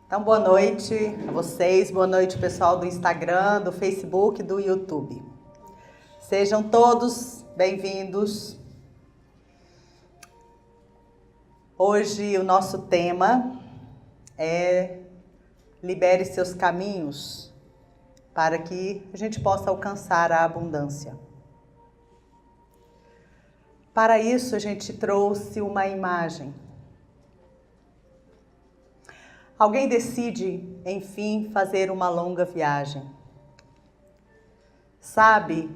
Então, boa noite a vocês, boa noite pessoal do Instagram, do Facebook, do YouTube. Sejam todos bem-vindos. Hoje o nosso tema é libere seus caminhos para que a gente possa alcançar a abundância. Para isso a gente trouxe uma imagem. Alguém decide, enfim, fazer uma longa viagem. Sabe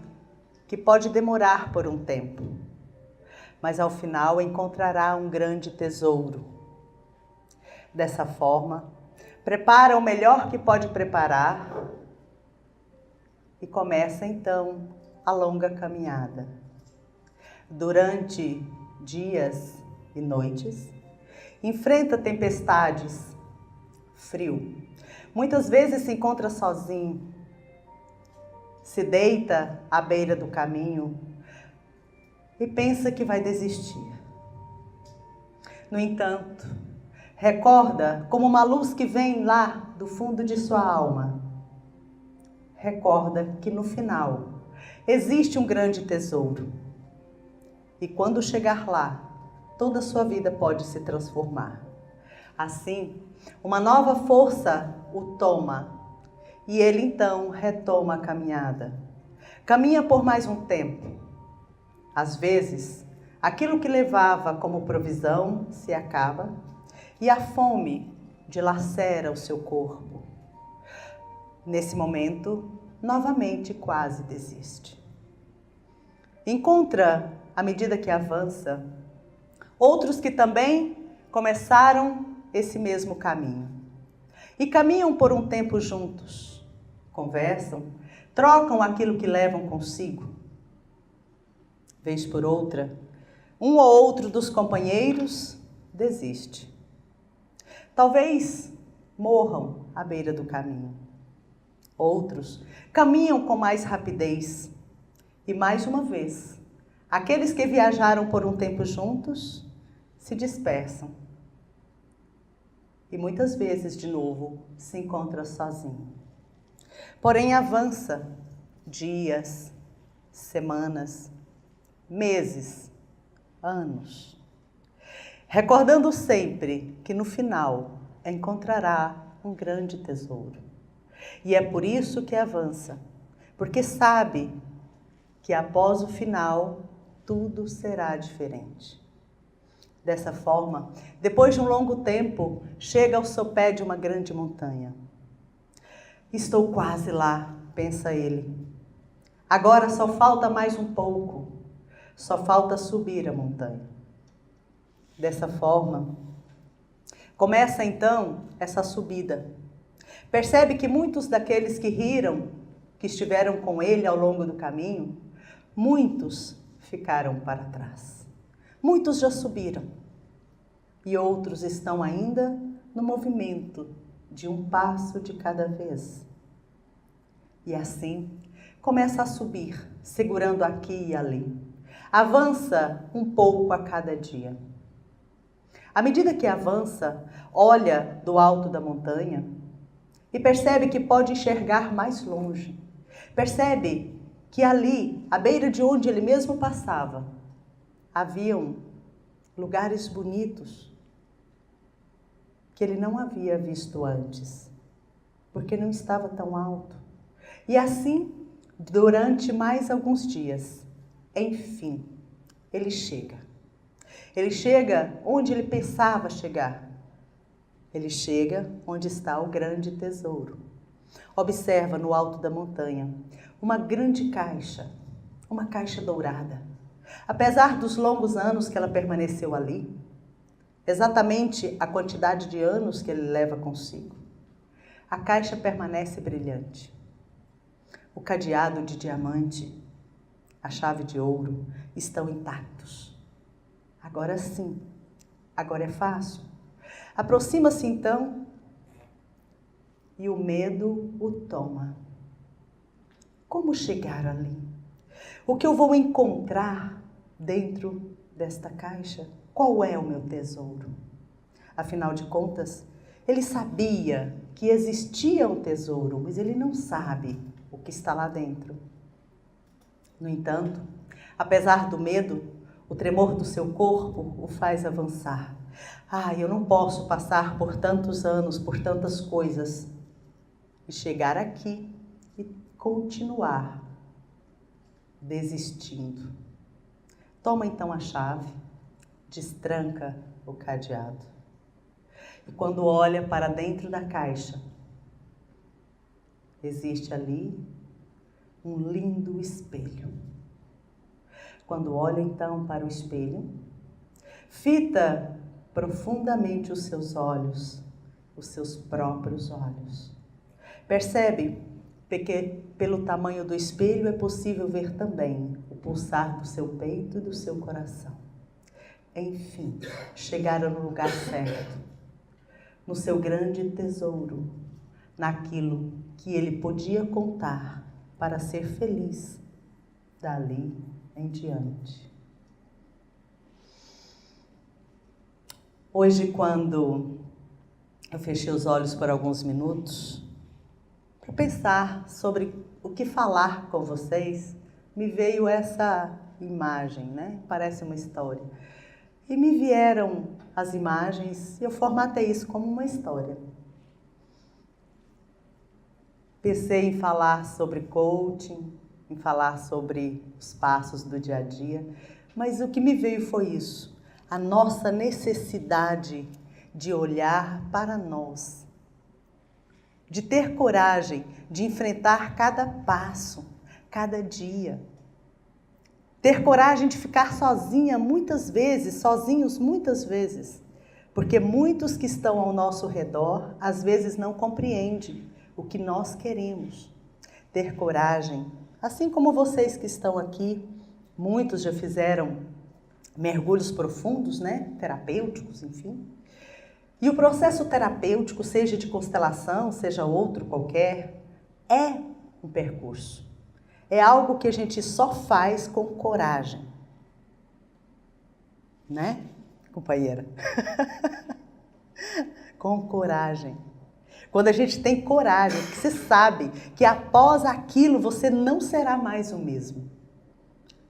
que pode demorar por um tempo, mas ao final encontrará um grande tesouro. Dessa forma, prepara o melhor que pode preparar e começa então a longa caminhada. Durante dias e noites, enfrenta tempestades, frio. Muitas vezes se encontra sozinho, se deita à beira do caminho e pensa que vai desistir. No entanto, recorda como uma luz que vem lá do fundo de sua alma. Recorda que no final existe um grande tesouro. E quando chegar lá, toda a sua vida pode se transformar. Assim, uma nova força o toma e ele então retoma a caminhada. Caminha por mais um tempo. Às vezes, aquilo que levava como provisão se acaba e a fome dilacera o seu corpo. Nesse momento, novamente quase desiste. Encontra, à medida que avança, outros que também começaram esse mesmo caminho. E caminham por um tempo juntos, conversam, trocam aquilo que levam consigo. Vez por outra, um ou outro dos companheiros desiste. Talvez morram à beira do caminho. Outros caminham com mais rapidez. E mais uma vez, aqueles que viajaram por um tempo juntos se dispersam. E muitas vezes, de novo, se encontra sozinho. Porém, avança dias, semanas, meses, anos, recordando sempre que no final encontrará um grande tesouro. E é por isso que avança, porque sabe que após o final tudo será diferente. Dessa forma, depois de um longo tempo, chega ao sopé de uma grande montanha. Estou quase lá, pensa ele. Agora só falta mais um pouco. Só falta subir a montanha. Dessa forma, começa então essa subida. Percebe que muitos daqueles que riram, que estiveram com ele ao longo do caminho, muitos ficaram para trás. Muitos já subiram e outros estão ainda no movimento de um passo de cada vez. E assim, começa a subir, segurando aqui e ali. Avança um pouco a cada dia. À medida que avança, olha do alto da montanha e percebe que pode enxergar mais longe. Percebe que ali, à beira de onde ele mesmo passava, haviam lugares bonitos que ele não havia visto antes, porque não estava tão alto. E assim, durante mais alguns dias, enfim, ele chega. Ele chega onde ele pensava chegar. Ele chega onde está o grande tesouro. Observa no alto da montanha uma grande caixa, uma caixa dourada. Apesar dos longos anos que ela permaneceu ali, exatamente a quantidade de anos que ele leva consigo, a caixa permanece brilhante. O cadeado de diamante, a chave de ouro estão intactos. Agora sim, agora é fácil. Aproxima-se então e o medo o toma. Como chegar ali? O que eu vou encontrar dentro desta caixa? Qual é o meu tesouro? Afinal de contas, Ele sabia que existia um tesouro, mas ele não sabe o que está lá dentro. No entanto, apesar do medo, o tremor do seu corpo o faz avançar. Eu não posso passar por tantos anos, por tantas coisas e chegar aqui e continuar desistindo. Toma então a chave, destranca o cadeado. E quando olha para dentro da caixa, existe ali um lindo espelho. Quando olha então para o espelho, fita profundamente os seus olhos, os seus próprios olhos. Percebe que pelo tamanho do espelho é possível ver também o pulsar do seu peito e do seu coração. Enfim, chegaram no lugar certo, no seu grande tesouro, naquilo que ele podia contar para ser feliz dali em diante. Hoje, quando eu fechei os olhos por alguns minutos, para pensar sobre o que falar com vocês, me veio essa imagem, né? Parece uma história. E me vieram as imagens e eu formatei isso como uma história. Pensei em falar sobre coaching, em falar sobre os passos do dia a dia, mas o que me veio foi isso, a nossa necessidade de olhar para nós, de ter coragem de enfrentar cada passo, cada dia. Ter coragem de ficar sozinha sozinhos muitas vezes, porque muitos que estão ao nosso redor às vezes não compreendem o que nós queremos. Ter coragem, assim como vocês que estão aqui, muitos já fizeram mergulhos profundos, né? Terapêuticos, enfim. E o processo terapêutico, seja de constelação, seja outro qualquer, é um percurso. É algo que a gente só faz com coragem. Né, companheira? Com coragem. Quando a gente tem coragem, que você sabe que após aquilo você não será mais o mesmo.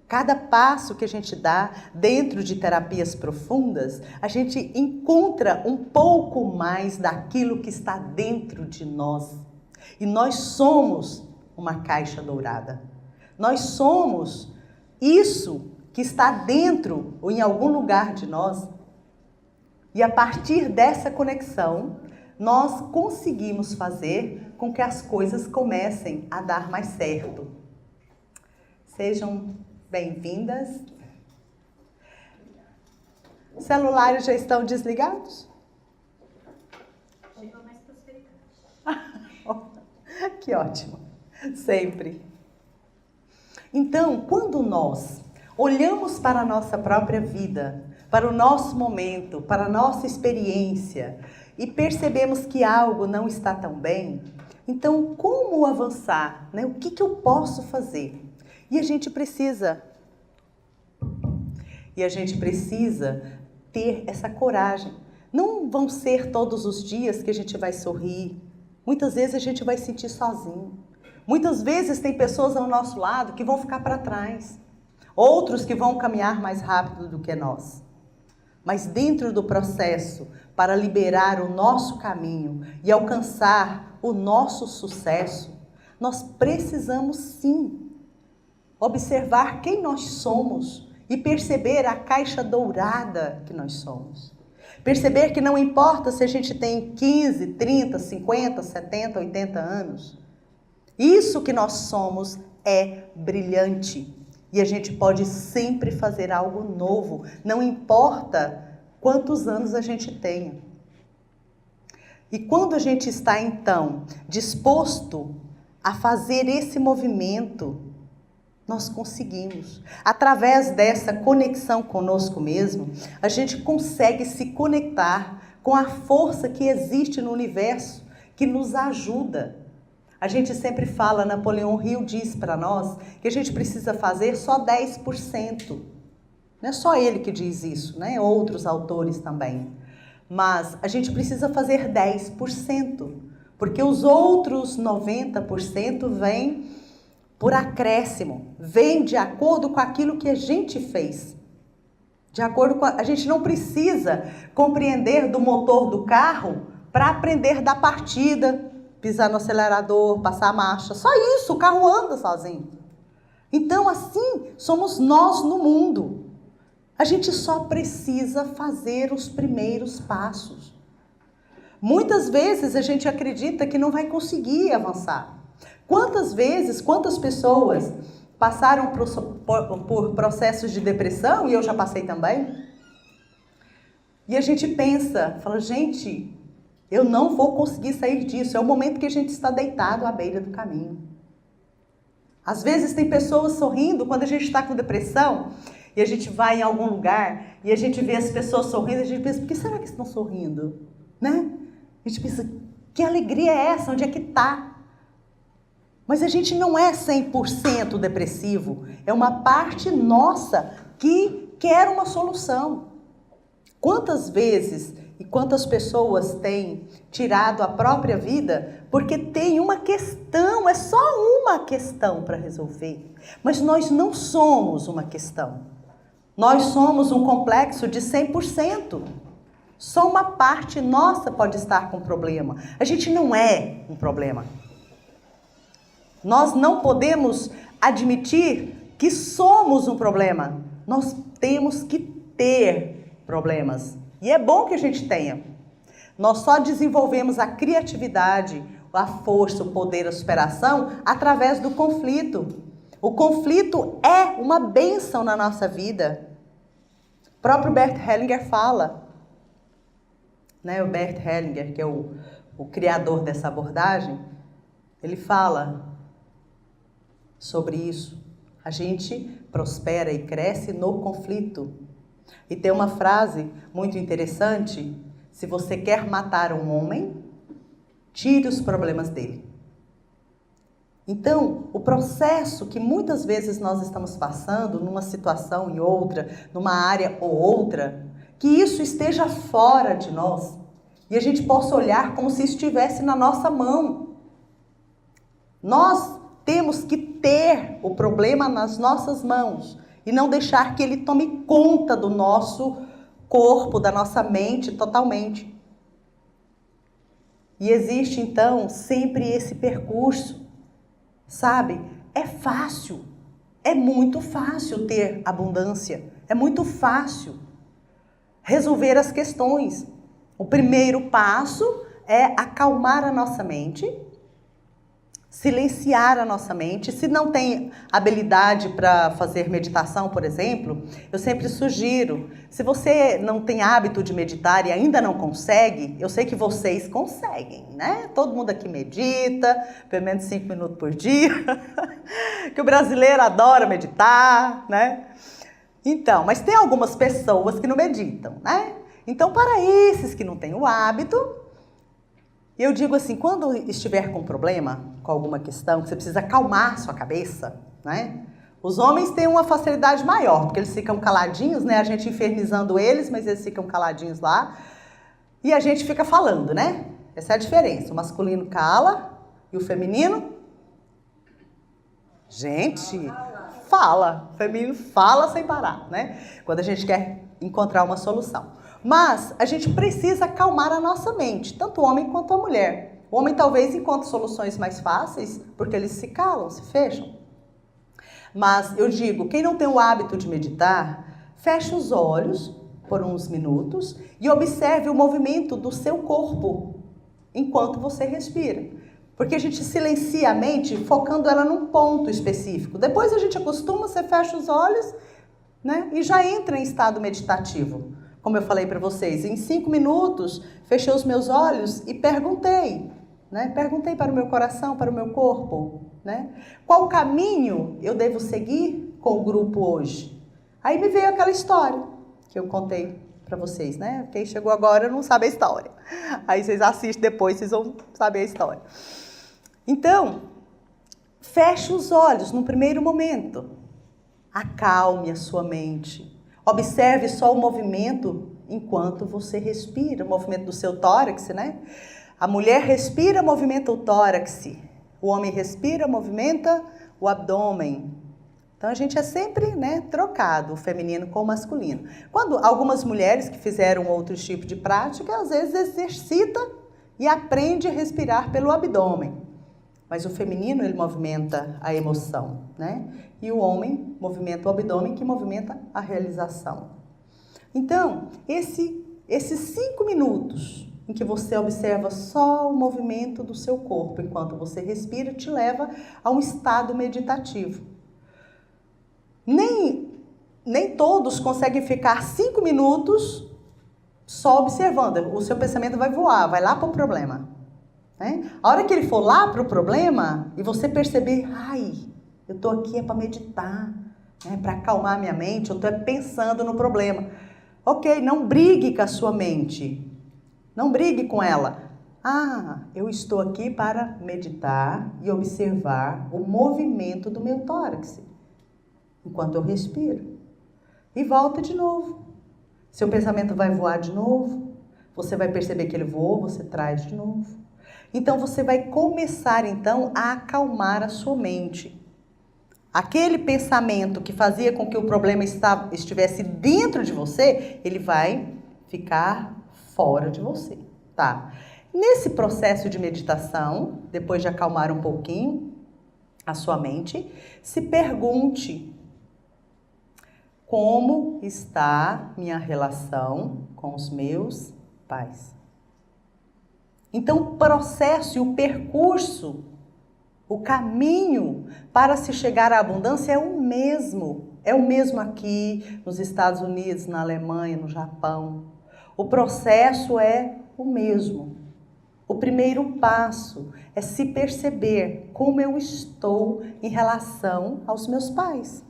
Cada passo que a gente dá dentro de terapias profundas, a gente encontra um pouco mais daquilo que está dentro de nós. E nós somos uma caixa dourada. Nós somos isso que está dentro ou em algum lugar de nós. E a partir dessa conexão, nós conseguimos fazer com que as coisas comecem a dar mais certo. Sejam bem-vindas. Os celulares já estão desligados? Chegou mais prosperidade. Que ótimo, sempre. Então, quando nós olhamos para a nossa própria vida, para o nosso momento, para a nossa experiência e percebemos que algo não está tão bem, então como avançar? Né? O que eu posso fazer? E a gente precisa ter essa coragem. Não vão ser todos os dias que a gente vai sorrir. Muitas vezes a gente vai se sentir sozinho. Muitas vezes tem pessoas ao nosso lado que vão ficar para trás. Outros que vão caminhar mais rápido do que nós. Mas dentro do processo, para liberar o nosso caminho e alcançar o nosso sucesso, nós precisamos sim observar quem nós somos e perceber a caixa dourada que nós somos. Perceber que não importa se a gente tem 15, 30, 50, 70, 80 anos. Isso que nós somos é brilhante. E a gente pode sempre fazer algo novo. Não importa quantos anos a gente tenha. E quando a gente está, então, disposto a fazer esse movimento, nós conseguimos. Através dessa conexão conosco mesmo, a gente consegue se conectar com a força que existe no universo, que nos ajuda. A gente sempre fala, Napoleão Hill diz para nós, que a gente precisa fazer só 10%. Não é só ele que diz isso, né? Outros autores também. mas a gente precisa fazer 10%, porque os outros 90% vêm por acréscimo, vêm de acordo com aquilo que a gente fez. De acordo com a gente não precisa compreender do motor do carro para aprender da partida, pisar no acelerador, passar a marcha. Só isso, o carro anda sozinho. Então, assim, somos nós no mundo. A gente só precisa fazer os primeiros passos. Muitas vezes a gente acredita que não vai conseguir avançar. Quantas vezes, quantas pessoas passaram por processos de depressão, e eu já passei também, e a gente pensa, fala, gente, eu não vou conseguir sair disso. É o momento que a gente está deitado à beira do caminho. Às vezes tem pessoas sorrindo quando a gente está com depressão, e a gente vai em algum lugar, e a gente vê as pessoas sorrindo, e a gente pensa, por que será que estão sorrindo? Né? A gente pensa, que alegria é essa? Onde é que está? Mas a gente não é 100% depressivo. É uma parte nossa que quer uma solução. Quantas vezes e quantas pessoas têm tirado a própria vida porque tem uma questão, é só uma questão para resolver. Mas nós não somos uma questão. Nós somos um complexo de 100%. Só uma parte nossa pode estar com problema. A gente não é um problema. Nós não podemos admitir que somos um problema. Nós temos que ter problemas. E é bom que a gente tenha. Nós só desenvolvemos a criatividade, a força, o poder, a superação através do conflito. O conflito é uma bênção na nossa vida. O próprio Bert Hellinger fala, né? O Bert Hellinger, que é o criador dessa abordagem, ele fala sobre isso. A gente prospera e cresce no conflito. E tem uma frase muito interessante: se você quer matar um homem, tire os problemas dele. Então, o processo que muitas vezes nós estamos passando numa situação e outra, numa área ou outra, que isso esteja fora de nós e a gente possa olhar como se estivesse na nossa mão. Nós temos que ter o problema nas nossas mãos e não deixar que ele tome conta do nosso corpo, da nossa mente totalmente. E existe então sempre esse percurso, sabe? É fácil, é muito fácil ter abundância, é muito fácil resolver as questões. O primeiro passo é acalmar a nossa mente, silenciar a nossa mente. Se não tem habilidade para fazer meditação, por exemplo, eu sempre sugiro, se você não tem hábito de meditar e ainda não consegue, eu sei que vocês conseguem, né? Todo mundo aqui medita, pelo menos 5 minutos por dia, que o brasileiro adora meditar, né? Então, mas tem algumas pessoas que não meditam, né? Então, para esses que não têm o hábito, eu digo assim, quando estiver com problema, com alguma questão, que você precisa acalmar sua cabeça, né? Os homens têm uma facilidade maior, porque eles ficam caladinhos, né? A gente infernizando eles, mas eles ficam caladinhos lá. E a gente fica falando, né? Essa é a diferença. O masculino cala e o feminino, gente, fala. O feminino fala sem parar, né? Quando a gente quer encontrar uma solução. Mas a gente precisa acalmar a nossa mente, tanto o homem quanto a mulher. O homem talvez encontre soluções mais fáceis, porque eles se calam, se fecham. Mas eu digo, quem não tem o hábito de meditar, feche os olhos por uns minutos e observe o movimento do seu corpo enquanto você respira. Porque a gente silencia a mente focando ela num ponto específico. Depois a gente acostuma, você fecha os olhos, né, e já entra em estado meditativo. Como eu falei para vocês, em 5 minutos, fechei os meus olhos e perguntei, né? Perguntei para o meu coração, para o meu corpo, né? Qual caminho eu devo seguir com o grupo hoje? Aí me veio aquela história que eu contei para vocês, né? Quem chegou agora não sabe a história. Aí vocês assistem depois, vocês vão saber a história. Então, feche os olhos no primeiro momento. Acalme a sua mente. Observe só o movimento enquanto você respira, o movimento do seu tórax, né? A mulher respira, movimenta o tórax. O homem respira, movimenta o abdômen. Então a gente é sempre, né, trocado, o feminino com o masculino. Quando algumas mulheres que fizeram outros tipos de prática, às vezes exercita e aprende a respirar pelo abdômen. Mas o feminino, ele movimenta a emoção, né? E o homem movimenta o abdômen, que movimenta a realização. Então, esses 5 minutos em que você observa só o movimento do seu corpo enquanto você respira, te leva a um estado meditativo. Nem todos conseguem ficar 5 minutos só observando. O seu pensamento vai voar, vai lá para o problema. Né? A hora que ele for lá para o problema e você perceber, ai, eu estou aqui é para meditar, né? Para acalmar minha mente, eu estou pensando no problema. Ok, não brigue com a sua mente. Não brigue com ela. Ah, eu estou aqui para meditar e observar o movimento do meu tórax enquanto eu respiro. E volta de novo. Seu pensamento vai voar de novo. Você vai perceber que ele voou, você traz de novo. Então você vai começar então a acalmar a sua mente. Aquele pensamento que fazia com que o problema estivesse dentro de você, ele vai ficar fora de você, tá? Nesse processo de meditação, depois de acalmar um pouquinho a sua mente, se pergunte: como está minha relação com os meus pais? Então, o processo e o percurso, o caminho para se chegar à abundância é o mesmo. É o mesmo aqui, nos Estados Unidos, na Alemanha, no Japão. O processo é o mesmo. O primeiro passo é se perceber como eu estou em relação aos meus pais.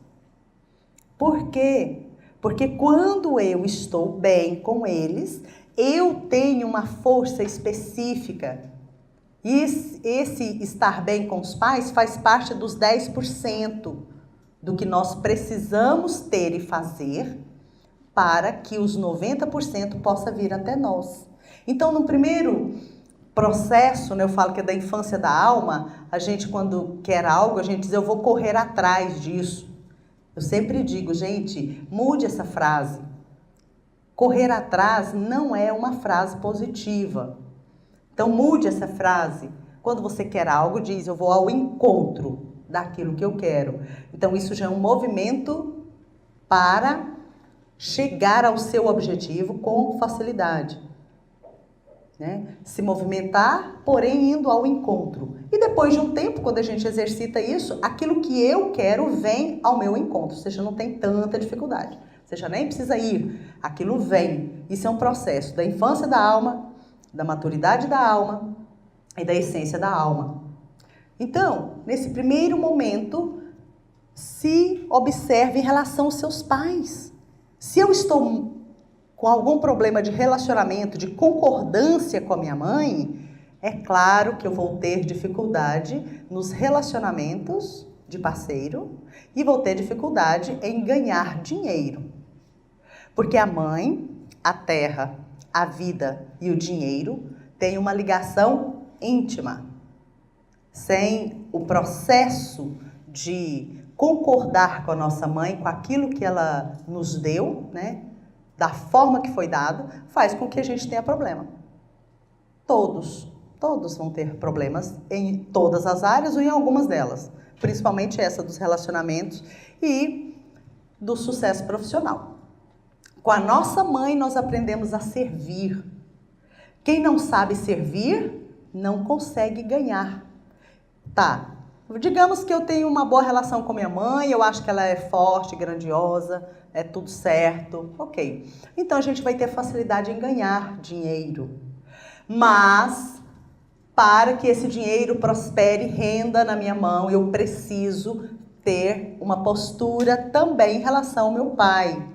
Por quê? Porque quando eu estou bem com eles, eu tenho uma força específica. E esse estar bem com os pais faz parte dos 10% do que nós precisamos ter e fazer para que os 90% possa vir até nós. Então, no primeiro processo, né, eu falo que é da infância da alma, a gente quando quer algo, a gente diz, eu vou correr atrás disso. Eu sempre digo, gente, mude essa frase. Correr atrás não é uma frase positiva. Então mude essa frase. Quando você quer algo, diz, eu vou ao encontro daquilo que eu quero. Então isso já é um movimento para chegar ao seu objetivo com facilidade. Né? Se movimentar, porém indo ao encontro. E depois de um tempo, quando a gente exercita isso, aquilo que eu quero vem ao meu encontro. Ou seja, não tem tanta dificuldade. Você já nem precisa ir. Aquilo vem. Isso é um processo da infância da alma, da maturidade da alma e da essência da alma. Então, nesse primeiro momento, se observe em relação aos seus pais. Se eu estou com algum problema de relacionamento, de concordância com a minha mãe, é claro que eu vou ter dificuldade nos relacionamentos de parceiro e vou ter dificuldade em ganhar dinheiro. Porque a mãe, a terra, a vida e o dinheiro têm uma ligação íntima. Sem o processo de concordar com a nossa mãe, com aquilo que ela nos deu, né? Da forma que foi dado, faz com que a gente tenha problema. Todos vão ter problemas em todas as áreas ou em algumas delas. Principalmente essa dos relacionamentos e do sucesso profissional. Com a nossa mãe, nós aprendemos a servir. Quem não sabe servir, não consegue ganhar. Tá, digamos que eu tenho uma boa relação com minha mãe, eu acho que ela é forte, grandiosa, é tudo certo, ok. Então a gente vai ter facilidade em ganhar dinheiro. Mas, para que esse dinheiro prospere, renda na minha mão, eu preciso ter uma postura também em relação ao meu pai.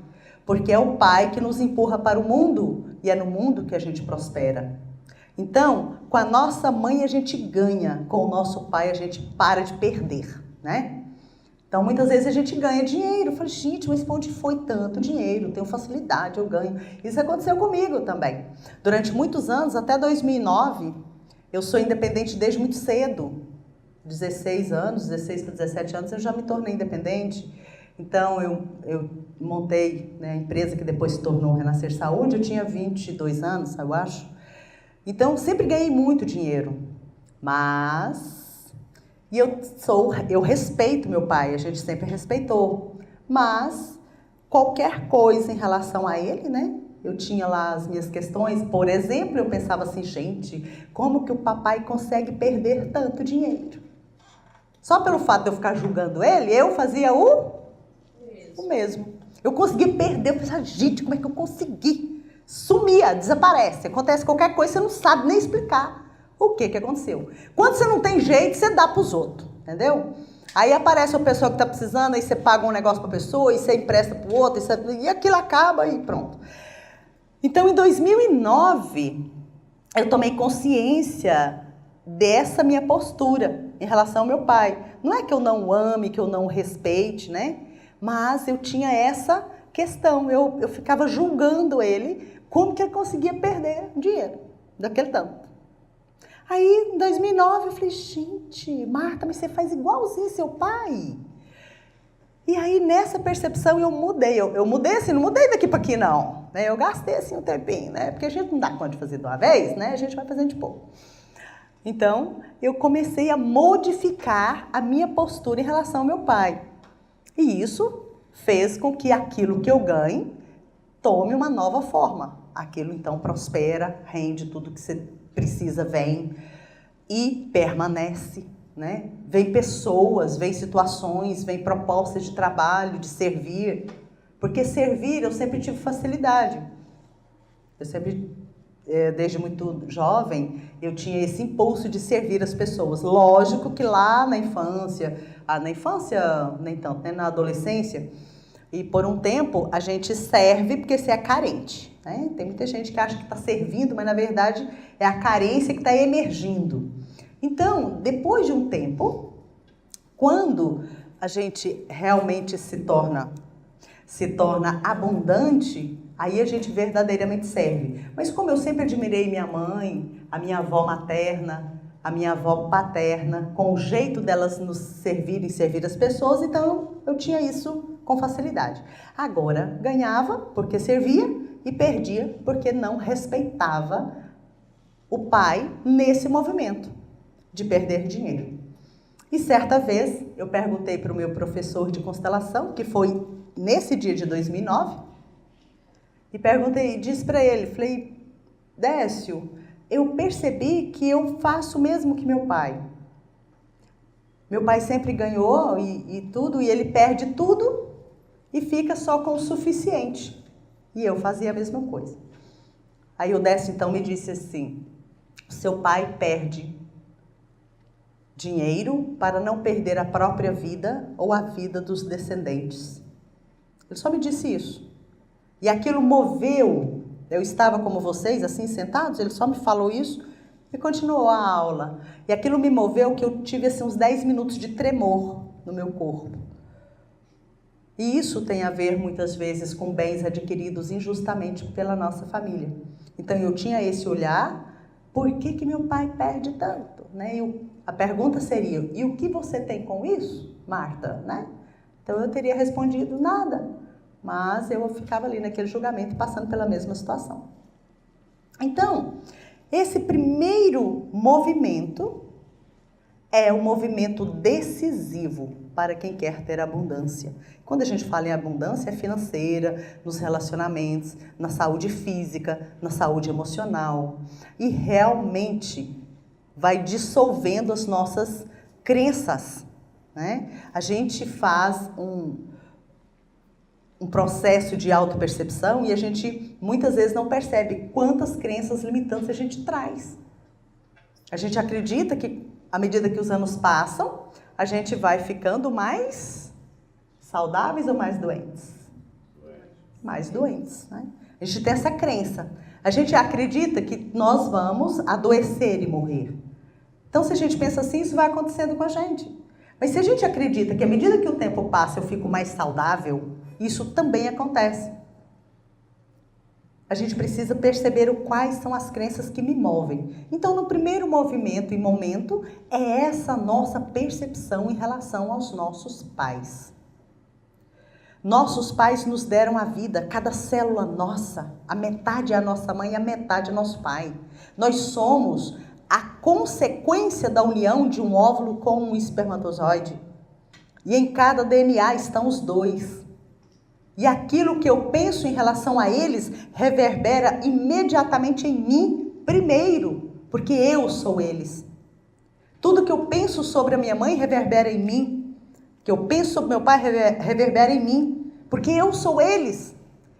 Porque é o pai que nos empurra para o mundo e é no mundo que a gente prospera. Então, com a nossa mãe a gente ganha, com o nosso pai a gente para de perder, né? Então, muitas vezes a gente ganha dinheiro. Eu falei, gente, mas onde foi tanto dinheiro? Eu tenho facilidade, eu ganho. Isso aconteceu comigo também. Durante muitos anos, até 2009, eu sou independente desde muito cedo. 16 anos, 16 para 17 anos, eu já me tornei independente. Então, eu montei, né, a empresa que depois se tornou Renascer Saúde. Eu tinha 22 anos, eu acho. Então, sempre ganhei muito dinheiro. Mas... E eu respeito meu pai, a gente sempre respeitou. Mas qualquer coisa em relação a ele, né? Eu tinha lá as minhas questões. Por exemplo, eu pensava assim, gente, como que o papai consegue perder tanto dinheiro? Só pelo fato de eu ficar julgando ele, eu fazia o mesmo. Eu consegui perder, eu pensava, gente, como é que eu consegui? Sumia, desaparece. Acontece qualquer coisa, você não sabe nem explicar o que aconteceu. Quando você não tem jeito, você dá para os outros, entendeu? Aí aparece a pessoa que está precisando, aí você paga um negócio para a pessoa, e você empresta para o outro, e aquilo acaba e pronto. Então, em 2009, eu tomei consciência dessa minha postura em relação ao meu pai. Não é que eu não o ame, que eu não o respeite, né? Mas eu tinha essa questão, eu ficava julgando ele, como que ele conseguia perder dinheiro daquele tanto. Aí, em 2009, eu falei, gente, Marta, mas você faz igualzinho seu pai. E aí, nessa percepção, eu mudei. Eu mudei assim, não mudei daqui para aqui, não. Eu gastei assim um tempinho, né? Porque a gente não dá conta de fazer de uma vez, né? A gente vai fazendo de pouco. Então, eu comecei a modificar a minha postura em relação ao meu pai. E isso fez com que aquilo que eu ganhe tome uma nova forma. Aquilo, então, prospera, rende tudo que você precisa, vem e permanece, né? Vem pessoas, vem situações, vem propostas de trabalho, de servir. Porque servir, eu sempre tive facilidade. Eu sempre, desde muito jovem, eu tinha esse impulso de servir as pessoas. Lógico que lá na infância nem tanto, né? Na adolescência, e por um tempo a gente serve porque você é carente, né? Tem muita gente que acha que está servindo, mas na verdade é a carência que está emergindo. Então, depois de um tempo, quando a gente realmente se torna abundante, aí a gente verdadeiramente serve. Mas como eu sempre admirei minha mãe, a minha avó materna, a minha avó paterna, com o jeito delas nos servirem, servir as pessoas, então eu tinha isso com facilidade. Agora, ganhava porque servia e perdia porque não respeitava o pai nesse movimento de perder dinheiro. E certa vez, eu perguntei para o meu professor de constelação, que foi nesse dia de 2009, e perguntei, disse para ele, falei, Décio, eu percebi que eu faço o mesmo que meu pai. Meu pai sempre ganhou e tudo, e ele perde tudo e fica só com o suficiente. E eu fazia a mesma coisa. Aí o Décio então me disse assim, seu pai perde dinheiro para não perder a própria vida ou a vida dos descendentes. Ele só me disse isso. E aquilo moveu. Eu estava como vocês, assim, sentados, ele só me falou isso e continuou a aula. E aquilo me moveu que eu tive assim, uns 10 minutos de tremor no meu corpo. E isso tem a ver, muitas vezes, com bens adquiridos injustamente pela nossa família. Então, eu tinha esse olhar, por que meu pai perde tanto? Né? A pergunta seria, e o que você tem com isso, Marta? Né? Então, eu teria respondido nada. Mas eu ficava ali naquele julgamento, passando pela mesma situação. Então, esse primeiro movimento é um movimento decisivo para quem quer ter abundância. Quando a gente fala em abundância, é financeira, nos relacionamentos, na saúde física, na saúde emocional. E realmente vai dissolvendo as nossas crenças, né? A gente faz um processo de autopercepção e a gente muitas vezes não percebe quantas crenças limitantes a gente traz. A gente acredita que à medida que os anos passam, a gente vai ficando mais saudáveis ou mais doentes? Mais doentes, né? A gente tem essa crença. A gente acredita que nós vamos adoecer e morrer. Então, se a gente pensa assim, isso vai acontecendo com a gente. Mas se a gente acredita que à medida que o tempo passa eu fico mais saudável, isso também acontece. A gente precisa perceber quais são as crenças que me movem. Então, no primeiro movimento e momento, é essa nossa percepção em relação aos nossos pais. Nossos pais nos deram a vida, cada célula nossa, a metade é a nossa mãe e a metade é nosso pai. Nós somos a consequência da união de um óvulo com um espermatozoide. E em cada DNA estão os dois. E aquilo que eu penso em relação a eles reverbera imediatamente em mim primeiro, porque eu sou eles. Tudo que eu penso sobre a minha mãe reverbera em mim. O que eu penso sobre meu pai reverbera em mim, porque eu sou eles.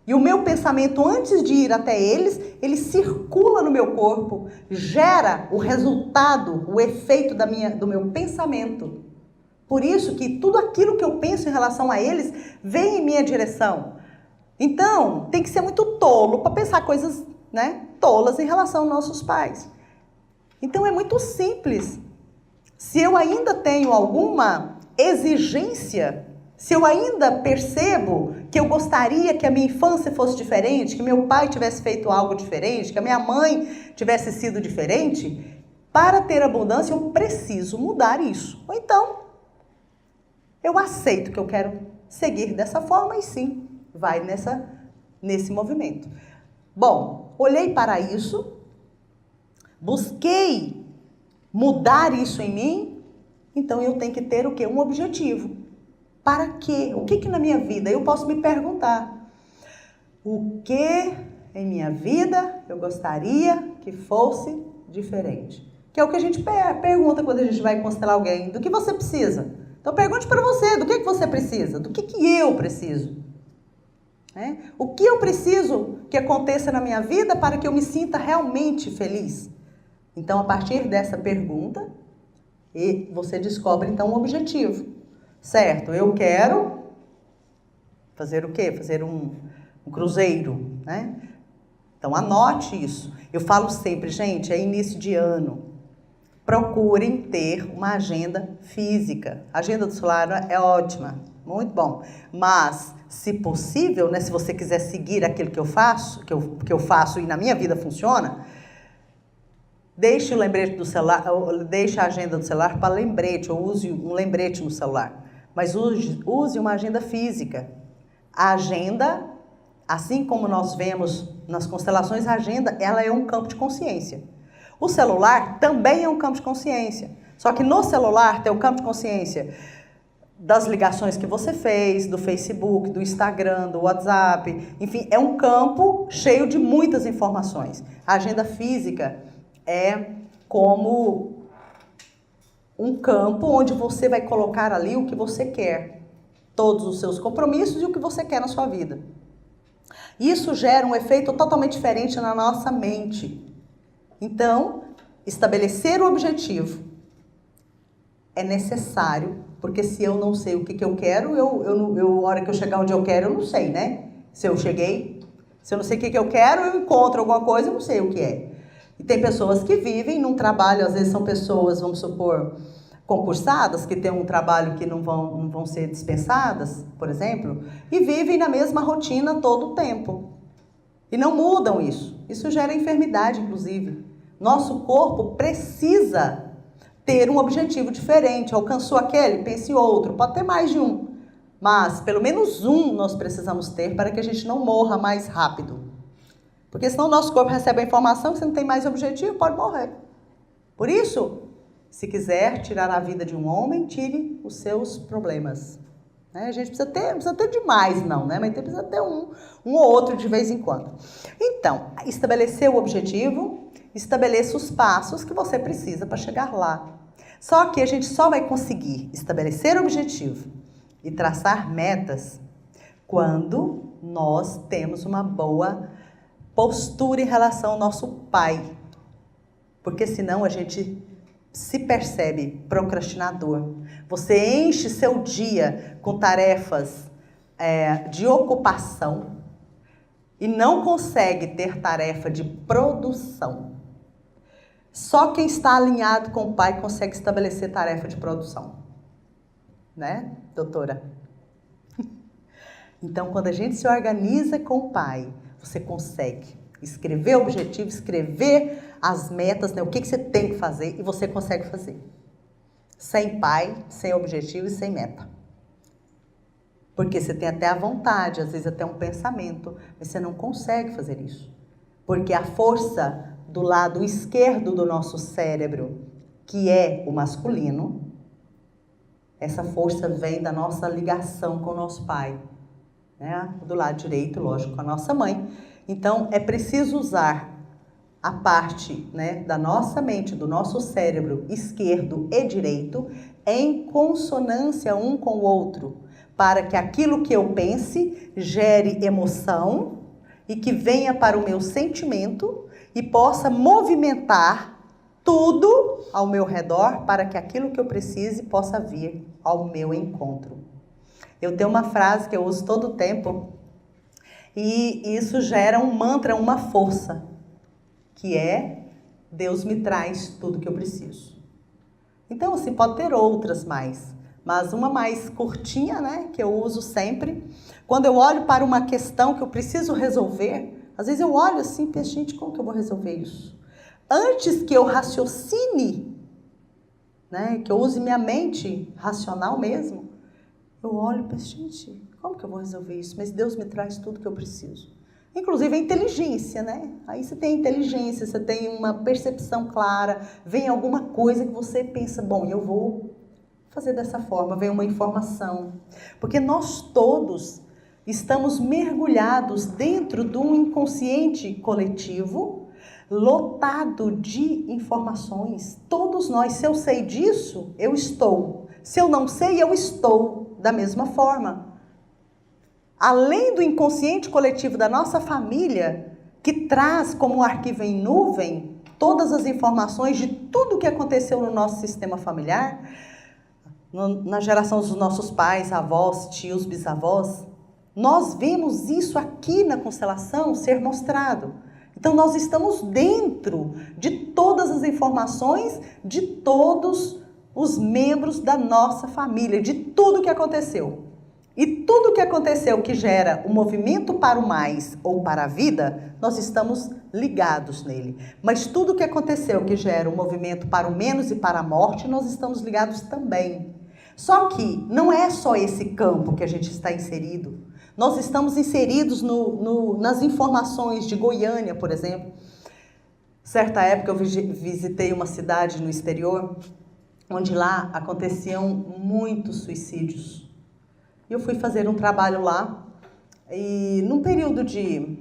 E o meu pensamento, antes de ir até eles, ele circula no meu corpo, gera o resultado, o efeito do meu pensamento. Por isso que tudo aquilo que eu penso em relação a eles vem em minha direção. Então, tem que ser muito tolo para pensar coisas, tolas em relação aos nossos pais. Então, é muito simples. Se eu ainda tenho alguma exigência, se eu ainda percebo que eu gostaria que a minha infância fosse diferente, que meu pai tivesse feito algo diferente, que a minha mãe tivesse sido diferente, para ter abundância eu preciso mudar isso. Ou então, eu aceito que eu quero seguir dessa forma e sim, vai nesse movimento. Bom, olhei para isso, busquei mudar isso em mim, então eu tenho que ter o quê? Um objetivo. Para quê? O que na minha vida? Eu posso me perguntar, o que em minha vida eu gostaria que fosse diferente? Que é o que a gente pergunta quando a gente vai constelar alguém. Do que você precisa? Então pergunte para você, do que você precisa? Do que eu preciso? O que eu preciso que aconteça na minha vida para que eu me sinta realmente feliz? Então, a partir dessa pergunta, você descobre então um objetivo. Certo, eu quero fazer o quê? Fazer um cruzeiro, Então, anote isso. Eu falo sempre, gente, é início de ano. Procurem ter uma agenda física. A agenda do celular é ótima, muito bom. Mas, se possível, se você quiser seguir aquilo que eu faço, que eu faço e na minha vida funciona, deixe o lembrete do celular, deixe a agenda do celular para lembrete, ou use um lembrete no celular. Mas use uma agenda física. A agenda, assim como nós vemos nas constelações, a agenda ela é um campo de consciência. O celular também é um campo de consciência. Só que no celular tem o campo de consciência das ligações que você fez, do Facebook, do Instagram, do WhatsApp. Enfim, é um campo cheio de muitas informações. A agenda física é como um campo onde você vai colocar ali o que você quer. Todos os seus compromissos e o que você quer na sua vida. Isso gera um efeito totalmente diferente na nossa mente. Então, estabelecer o objetivo é necessário, porque se eu não sei o que eu quero, a hora que eu chegar onde eu quero, eu não sei, Se eu cheguei, se eu não sei o que eu quero, eu encontro alguma coisa, eu não sei o que é. E tem pessoas que vivem num trabalho, às vezes são pessoas, vamos supor, concursadas, que têm um trabalho que não vão ser dispensadas, por exemplo, e vivem na mesma rotina todo o tempo. E não mudam isso. Isso gera enfermidade, inclusive. Nosso corpo precisa ter um objetivo diferente. Alcançou aquele? Pense em outro. Pode ter mais de um. Mas, pelo menos um nós precisamos ter para que a gente não morra mais rápido. Porque senão o nosso corpo recebe a informação que você não tem mais objetivo, pode morrer. Por isso, se quiser tirar a vida de um homem, tire os seus problemas. A gente precisa ter demais não, mas precisa ter um ou outro de vez em quando. Então, estabelecer o objetivo, estabeleça os passos que você precisa para chegar lá. Só que a gente só vai conseguir estabelecer o objetivo e traçar metas quando nós temos uma boa postura em relação ao nosso pai. Porque senão a gente se percebe procrastinador. Você enche seu dia com tarefas de ocupação e não consegue ter tarefa de produção. Só quem está alinhado com o pai consegue estabelecer tarefa de produção. né, doutora? Então, quando a gente se organiza com o Pai, você consegue escrever o objetivo, escrever as metas, né, o que você tem que fazer, e você consegue fazer. Sem Pai, sem objetivo e sem meta. Porque você tem até a vontade, às vezes até um pensamento, mas você não consegue fazer isso. Porque a força do lado esquerdo do nosso cérebro, que é o masculino, essa força vem da nossa ligação com o nosso pai, né? Do lado direito, lógico, com a nossa mãe. Então, é preciso usar a parte, né, da nossa mente, do nosso cérebro esquerdo e direito, em consonância um com o outro, para que aquilo que eu pense gere emoção e que venha para o meu sentimento e possa movimentar tudo ao meu redor para que aquilo que eu precise possa vir ao meu encontro. Eu tenho uma frase que eu uso todo o tempo e isso gera um mantra, uma força, que é: Deus me traz tudo que eu preciso. Então, assim, pode ter outras mais, mas uma mais curtinha, né, que eu uso sempre. Quando eu olho para uma questão que eu preciso resolver, às vezes eu olho assim e penso, gente, como que eu vou resolver isso? Antes que eu raciocine, né, que eu use minha mente racional mesmo, eu olho e penso, gente, como que eu vou resolver isso? Mas Deus me traz tudo que eu preciso. Inclusive a inteligência, né? Aí você tem inteligência, você tem uma percepção clara, vem alguma coisa que você pensa, bom, eu vou fazer dessa forma, vem uma informação. Porque nós todos estamos mergulhados dentro de um inconsciente coletivo, lotado de informações. Todos nós, se eu sei disso, eu estou. Se eu não sei, eu estou da mesma forma. Além do inconsciente coletivo da nossa família, que traz como um arquivo em nuvem todas as informações de tudo que aconteceu no nosso sistema familiar, na geração dos nossos pais, avós, tios, bisavós, nós vemos isso aqui na constelação ser mostrado. Então, nós estamos dentro de todas as informações de todos os membros da nossa família, de tudo que aconteceu. E tudo que aconteceu que gera um movimento para o mais ou para a vida, nós estamos ligados nele. Mas tudo que aconteceu que gera um movimento para o menos e para a morte, nós estamos ligados também. Só que não é só esse campo que a gente está inserido. Nós estamos inseridos nas informações de Goiânia, por exemplo. Certa época eu visitei uma cidade no exterior, onde lá aconteciam muitos suicídios. Eu fui fazer um trabalho lá e num período de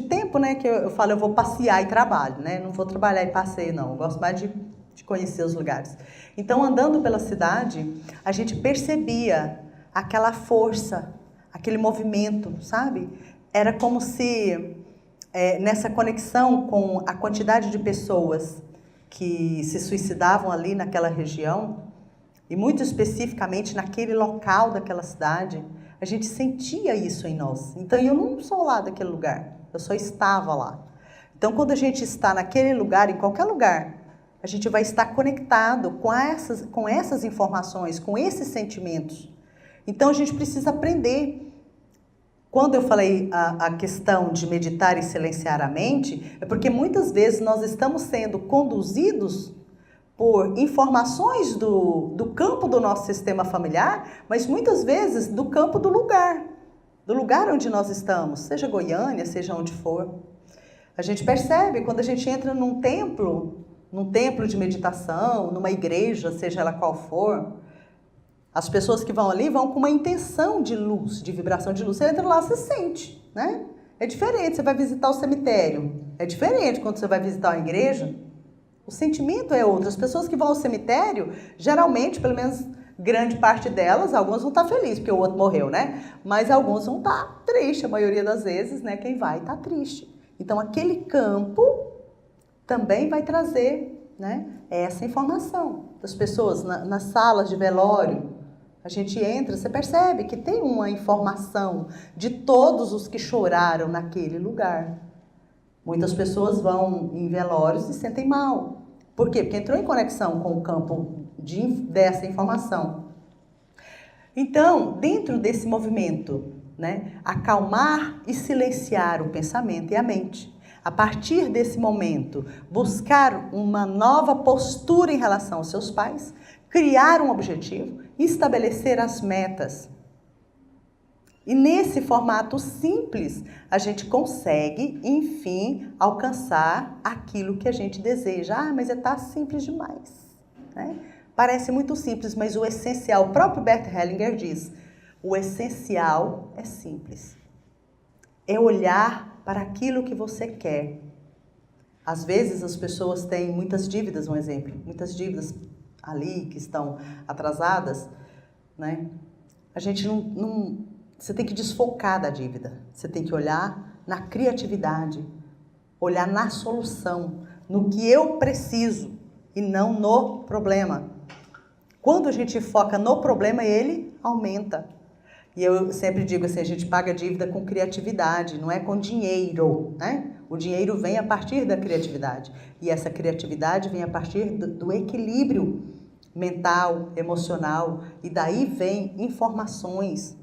tempo, né, que eu falo, eu vou passear e trabalho, né, não vou trabalhar e passeio não, eu gosto mais de conhecer os lugares. Então, andando pela cidade, a gente percebia aquela força, aquele movimento, sabe? Era como se nessa conexão com a quantidade de pessoas que se suicidavam ali naquela região, e muito especificamente naquele local daquela cidade, a gente sentia isso em nós. Então, eu não sou lá daquele lugar, eu só estava lá. Então, quando a gente está naquele lugar, em qualquer lugar, a gente vai estar conectado com essas informações, com esses sentimentos. Então, a gente precisa aprender. Quando eu falei a questão de meditar e silenciar a mente, é porque muitas vezes nós estamos sendo conduzidos por informações do campo do nosso sistema familiar, mas muitas vezes do campo do lugar onde nós estamos, seja Goiânia, seja onde for. A gente percebe quando a gente entra num templo de meditação, numa igreja, seja ela qual for, as pessoas que vão ali vão com uma intenção de luz, de vibração de luz. Você entra lá, você sente, né? É diferente, você vai visitar o cemitério. É diferente quando você vai visitar uma igreja. O sentimento é outro. As pessoas que vão ao cemitério, geralmente, pelo menos grande parte delas, algumas vão estar felizes porque o outro morreu, né? Mas alguns vão estar tristes, a maioria das vezes, né? Quem vai está triste. Então, aquele campo também vai trazer, né, essa informação das pessoas nas salas de velório. A gente entra, você percebe que tem uma informação de todos os que choraram naquele lugar. Muitas pessoas vão em velórios e se sentem mal. Por quê? Porque entrou em conexão com o campo dessa informação. Então, dentro desse movimento, né, acalmar e silenciar o pensamento e a mente. A partir desse momento, buscar uma nova postura em relação aos seus pais, criar um objetivo e estabelecer as metas. E nesse formato simples, a gente consegue, enfim, alcançar aquilo que a gente deseja. Ah, mas está simples demais, né? Parece muito simples, mas o essencial, o próprio Bert Hellinger diz, o essencial é simples. É olhar para aquilo que você quer. Às vezes as pessoas têm muitas dívidas, um exemplo, muitas dívidas ali que estão atrasadas, né? A gente você tem que desfocar da dívida. Você tem que olhar na criatividade, olhar na solução, no que eu preciso e não no problema. Quando a gente foca no problema, ele aumenta. E eu sempre digo assim, a gente paga dívida com criatividade, não é com dinheiro, né? O dinheiro vem a partir da criatividade. E essa criatividade vem a partir do equilíbrio mental, emocional. E daí vem informações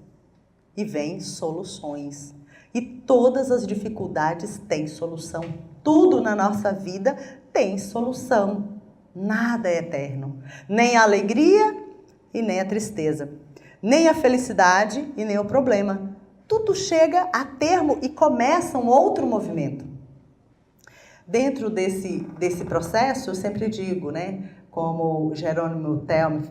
e vem soluções. E todas as dificuldades têm solução. Tudo na nossa vida tem solução. Nada é eterno. Nem a alegria e nem a tristeza. Nem a felicidade e nem o problema. Tudo chega a termo e começa um outro movimento. Dentro desse processo, eu sempre digo, né? Como Jerônimo Telm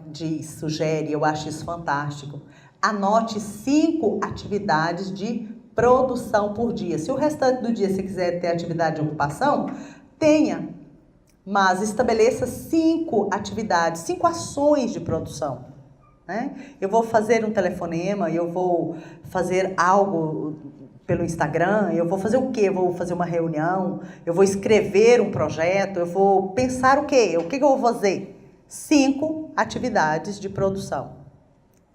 sugere, eu acho isso fantástico. Anote 5 atividades de produção por dia. Se o restante do dia você quiser ter atividade de ocupação, tenha. Mas estabeleça 5 atividades, 5 ações de produção. Né? Eu vou fazer um telefonema, eu vou fazer algo pelo Instagram, eu vou fazer o quê? Eu vou fazer uma reunião, eu vou escrever um projeto, eu vou pensar o quê? O que eu vou fazer? 5 atividades de produção.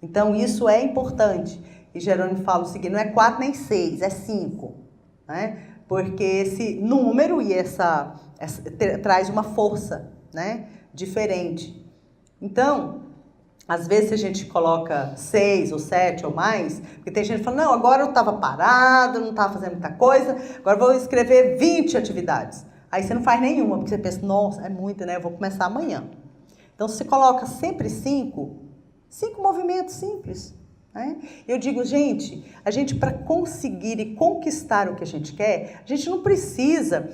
Então, isso é importante. E Jerônimo fala o seguinte, não é 4 nem 6, é 5. Né? Porque esse número e traz uma força, né, diferente. Então, às vezes a gente coloca 6 ou 7 ou mais, porque tem gente que fala, não, agora eu estava parado, não estava fazendo muita coisa, agora eu vou escrever 20 atividades. Aí você não faz nenhuma, porque você pensa, nossa, é muito, né, eu vou começar amanhã. Então, você coloca sempre 5 movimentos simples. Né? Eu digo, gente, a gente para conseguir e conquistar o que a gente quer, a gente não precisa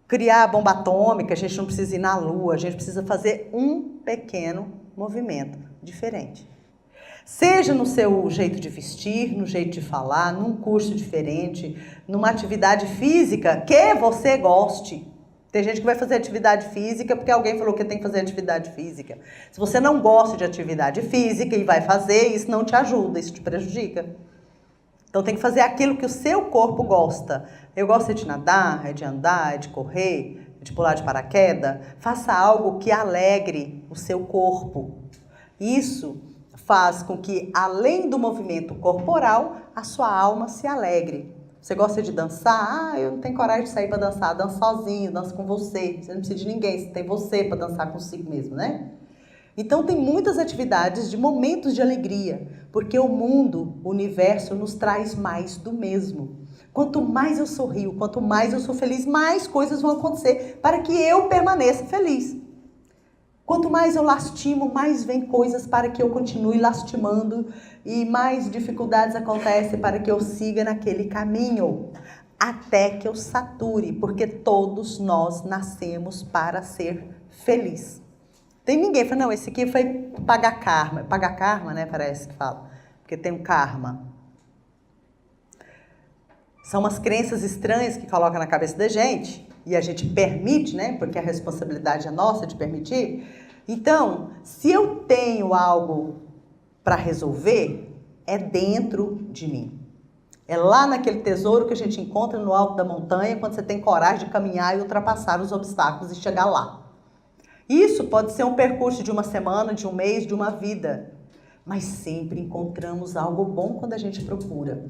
criar a bomba atômica, a gente não precisa ir na lua, a gente precisa fazer um pequeno movimento diferente. Seja no seu jeito de vestir, no jeito de falar, num curso diferente, numa atividade física que você goste. Tem gente que vai fazer atividade física porque alguém falou que tem que fazer atividade física. Se você não gosta de atividade física e vai fazer, isso não te ajuda, isso te prejudica. Então tem que fazer aquilo que o seu corpo gosta. Eu gosto de nadar, é de andar, é de correr, é de pular de paraquedas. Faça algo que alegre o seu corpo. Isso faz com que, além do movimento corporal, a sua alma se alegre. Você gosta de dançar? Ah, eu não tenho coragem de sair para dançar. Dança sozinho, dança com você. Você não precisa de ninguém, você tem você para dançar consigo mesmo, né? Então tem muitas atividades de momentos de alegria, porque o mundo, o universo nos traz mais do mesmo. Quanto mais eu sorrio, quanto mais eu sou feliz, mais coisas vão acontecer para que eu permaneça feliz. Quanto mais eu lastimo, mais vem coisas para que eu continue lastimando e mais dificuldades acontecem para que eu siga naquele caminho, até que eu sature, porque todos nós nascemos para ser felizes. Tem ninguém que fala, não, esse aqui foi pagar karma. Pagar karma, né, parece que fala, porque tem um karma. São umas crenças estranhas que colocam na cabeça da gente e a gente permite, né, porque a responsabilidade é nossa de permitir. Então, se eu tenho algo para resolver, é dentro de mim. É lá naquele tesouro que a gente encontra no alto da montanha, quando você tem coragem de caminhar e ultrapassar os obstáculos e chegar lá. Isso pode ser um percurso de uma semana, de um mês, de uma vida. Mas sempre encontramos algo bom quando a gente procura.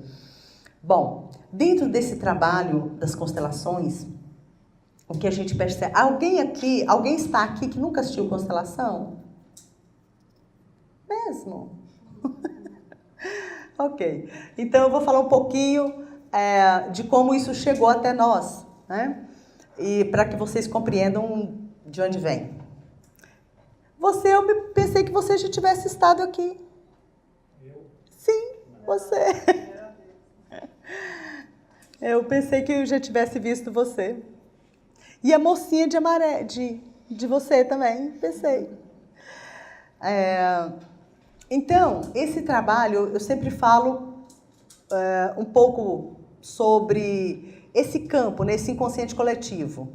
Bom, dentro desse trabalho das constelações, o que a gente percebe... Alguém está aqui que nunca assistiu constelação? Mesmo? Ok. Então eu vou falar um pouquinho de como isso chegou até nós, né? E para que vocês compreendam de onde vem. Eu pensei que você já tivesse estado aqui. Eu? Sim, você. Eu pensei que eu já tivesse visto você. E a mocinha de amarelo, de você também, pensei. Então, esse trabalho, eu sempre falo um pouco sobre esse campo, né, esse inconsciente coletivo.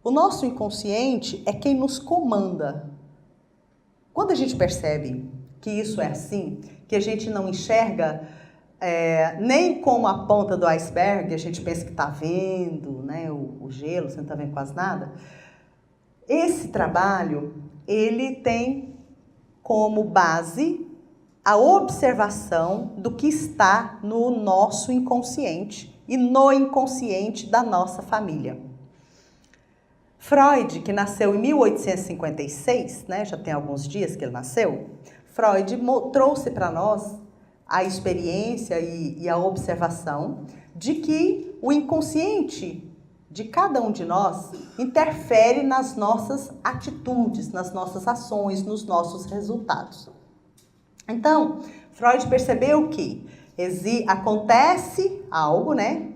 O nosso inconsciente é quem nos comanda. Quando a gente percebe que isso é assim, que a gente não enxerga nem como a ponta do iceberg, a gente pensa que está vendo, né, o gelo, você não está vendo quase nada. Esse trabalho, ele tem como base a observação do que está no nosso inconsciente e no inconsciente da nossa família. Freud, que nasceu em 1856, né, já tem alguns dias que ele nasceu, Freud trouxe para nós a experiência e a observação de que o inconsciente de cada um de nós interfere nas nossas atitudes, nas nossas ações, nos nossos resultados. Então, Freud percebeu que acontece algo, né?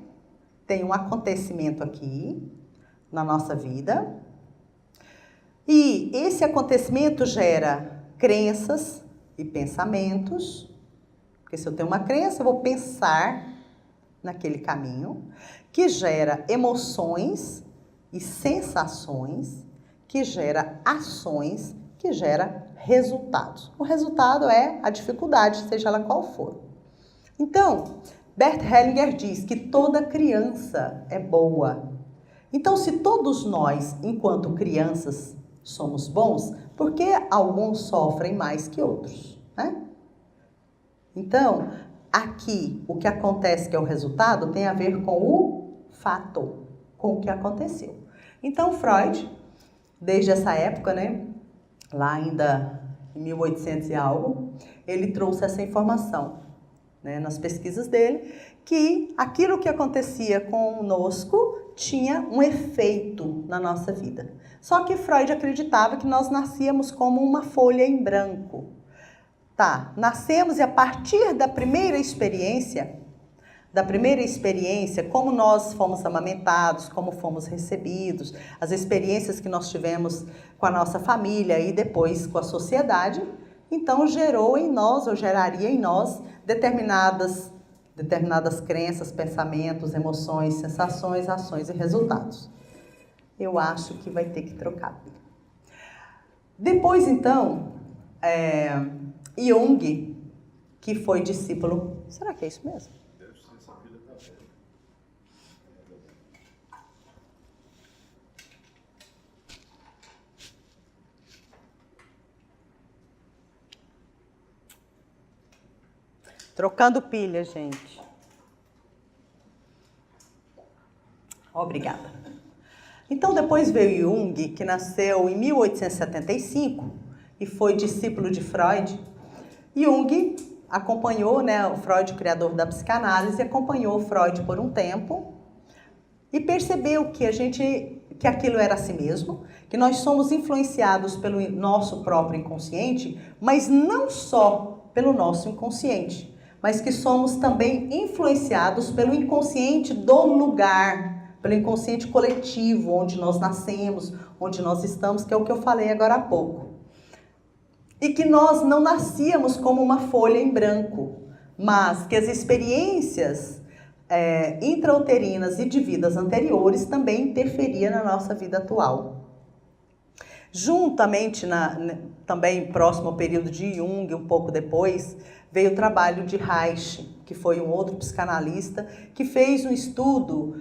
Tem um acontecimento aqui na nossa vida e esse acontecimento gera crenças e pensamentos, porque se eu tenho uma crença, eu vou pensar naquele caminho, que gera emoções e sensações, que gera ações, que gera resultados. O resultado é a dificuldade, seja ela qual for. Então, Bert Hellinger diz que toda criança é boa. Então, se todos nós, enquanto crianças, somos bons, por que alguns sofrem mais que outros, né? Então, aqui, o que acontece, que é o resultado, tem a ver com o fato, com o que aconteceu. Então, Freud, desde essa época, né, lá ainda em 1800 e algo, ele trouxe essa informação, né, nas pesquisas dele, que aquilo que acontecia conosco tinha um efeito na nossa vida. Só que Freud acreditava que nós nascíamos como uma folha em branco. Tá, nascemos e a partir da primeira experiência, como nós fomos amamentados, como fomos recebidos, as experiências que nós tivemos com a nossa família e depois com a sociedade, então gerou em nós, ou geraria em nós, determinadas crenças, pensamentos, emoções, sensações, ações e resultados. Eu acho que vai ter que trocar. Depois, então, Jung, que foi discípulo... Será que é isso mesmo? Deve ser, essa filha tá vendo. Trocando pilha, gente. Obrigada. Então, depois veio Jung, que nasceu em 1875 e foi discípulo de Freud. Jung acompanhou, né, o Freud, o criador da psicanálise, acompanhou o Freud por um tempo e percebeu que aquilo era assim mesmo, que nós somos influenciados pelo nosso próprio inconsciente, mas não só pelo nosso inconsciente, mas que somos também influenciados pelo inconsciente do lugar, pelo inconsciente coletivo, onde nós nascemos, onde nós estamos, que é o que eu falei agora há pouco. E que nós não nascíamos como uma folha em branco, mas que as experiências intrauterinas e de vidas anteriores também interferiam na nossa vida atual. Juntamente, também próximo ao período de Jung, um pouco depois, veio o trabalho de Reich, que foi um outro psicanalista, que fez um estudo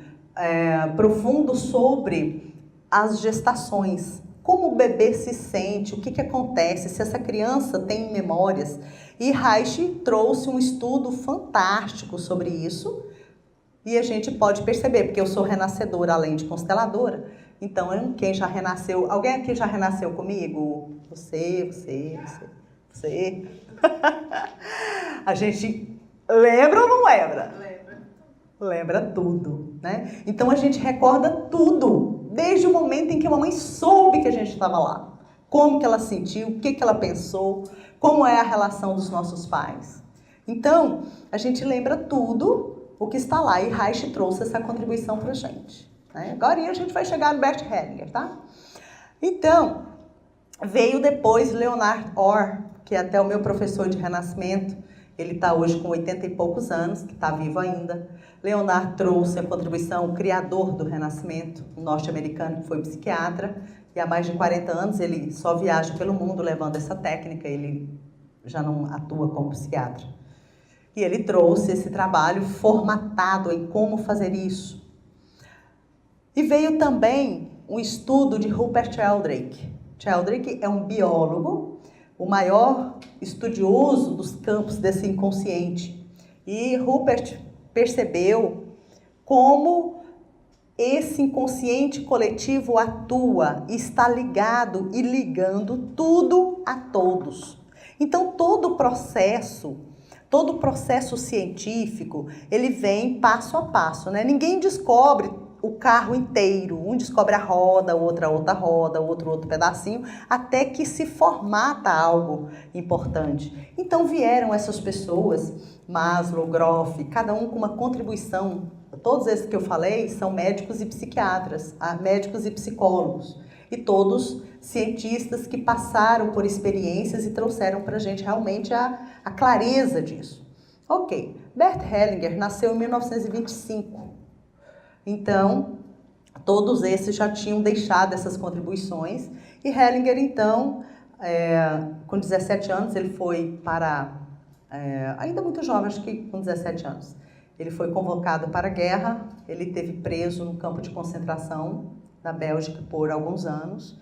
profundo sobre as gestações. Como o bebê se sente, o que acontece, se essa criança tem memórias. E Reich trouxe um estudo fantástico sobre isso. E a gente pode perceber, porque eu sou renascedora além de consteladora. Então, quem já renasceu... Alguém aqui já renasceu comigo? Você. Você. A gente lembra ou não lembra? Lembra tudo, né? Então a gente recorda tudo, desde o momento em que a mamãe soube que a gente estava lá. Como que ela sentiu, o que que ela pensou, como é a relação dos nossos pais. Então, a gente lembra tudo o que está lá e Reich trouxe essa contribuição para a gente. Né? Agora a gente vai chegar no Bert Hellinger, tá? Então, veio depois Leonard Orr, que é até o meu professor de Renascimento. Ele está hoje com 80 e poucos anos, que está vivo ainda. Leonard trouxe a contribuição, o criador do Renascimento, um norte-americano que foi psiquiatra. E há mais de 40 anos ele só viaja pelo mundo levando essa técnica, ele já não atua como psiquiatra. E ele trouxe esse trabalho formatado em como fazer isso. E veio também um estudo de Rupert Sheldrake. Sheldrake é um biólogo, o maior estudioso dos campos desse inconsciente. E Rupert percebeu como esse inconsciente coletivo atua, está ligado e ligando tudo a todos. Então, todo o processo científico, ele vem passo a passo, né? Ninguém descobre o carro inteiro, um descobre a roda, outra roda, outro pedacinho, até que se formata algo importante. Então vieram essas pessoas, Maslow, Groff, cada um com uma contribuição. Todos esses que eu falei são médicos e psiquiatras, médicos e psicólogos, e todos cientistas que passaram por experiências e trouxeram para a gente realmente a clareza disso. Ok, Bert Hellinger nasceu em 1925, então todos esses já tinham deixado essas contribuições, e Hellinger então, com 17 anos, ele foi para, ainda muito jovem, acho que com 17 anos, ele foi convocado para a guerra, ele esteve preso no campo de concentração da Bélgica por alguns anos.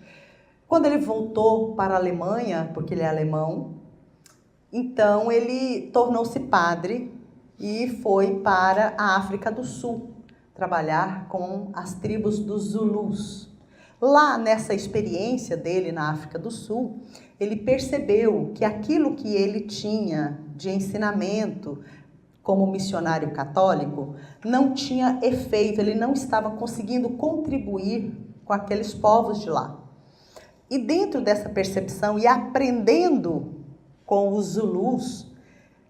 Quando ele voltou para a Alemanha, porque ele é alemão, então ele tornou-se padre e foi para a África do Sul, trabalhar com as tribos dos Zulus. Lá nessa experiência dele na África do Sul, ele percebeu que aquilo que ele tinha de ensinamento como missionário católico, não tinha efeito, ele não estava conseguindo contribuir com aqueles povos de lá. E dentro dessa percepção e aprendendo com os Zulus,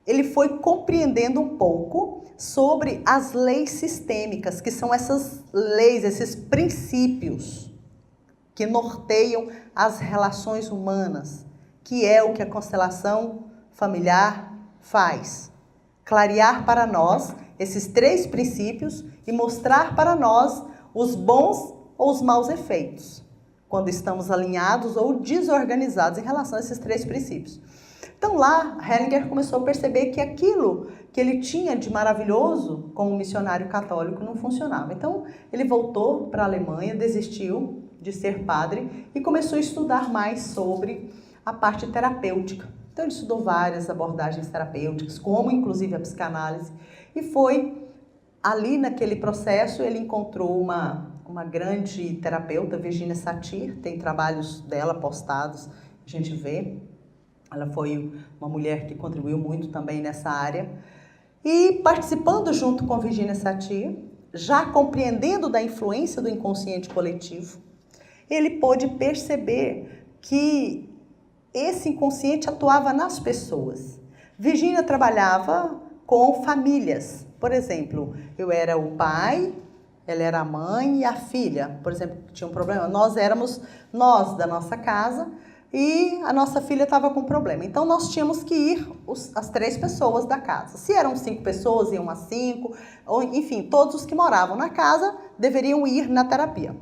ele foi compreendendo um pouco sobre as leis sistêmicas, que são essas leis, esses princípios que norteiam as relações humanas, que é o que a constelação familiar faz. Clarear para nós esses 3 princípios e mostrar para nós os bons ou os maus efeitos, quando estamos alinhados ou desorganizados em relação a esses 3 princípios. Então lá, Hellinger começou a perceber que aquilo que ele tinha de maravilhoso como missionário católico não funcionava. Então ele voltou para a Alemanha, desistiu de ser padre e começou a estudar mais sobre a parte terapêutica. Então ele estudou várias abordagens terapêuticas, como inclusive a psicanálise, e foi ali naquele processo ele encontrou uma grande terapeuta, Virginia Satir, tem trabalhos dela postados, a gente vê. Ela foi uma mulher que contribuiu muito também nessa área. E participando junto com Virginia Satir, já compreendendo da influência do inconsciente coletivo, ele pôde perceber que esse inconsciente atuava nas pessoas. Virginia trabalhava com famílias. Por exemplo, eu era o pai, ela era a mãe e a filha. Por exemplo, tinha um problema. Nós éramos da nossa casa e a nossa filha estava com problema. Então, nós tínhamos que ir as 3 pessoas da casa. Se eram 5 pessoas, iam as 5. Ou, enfim, todos os que moravam na casa deveriam ir na terapia.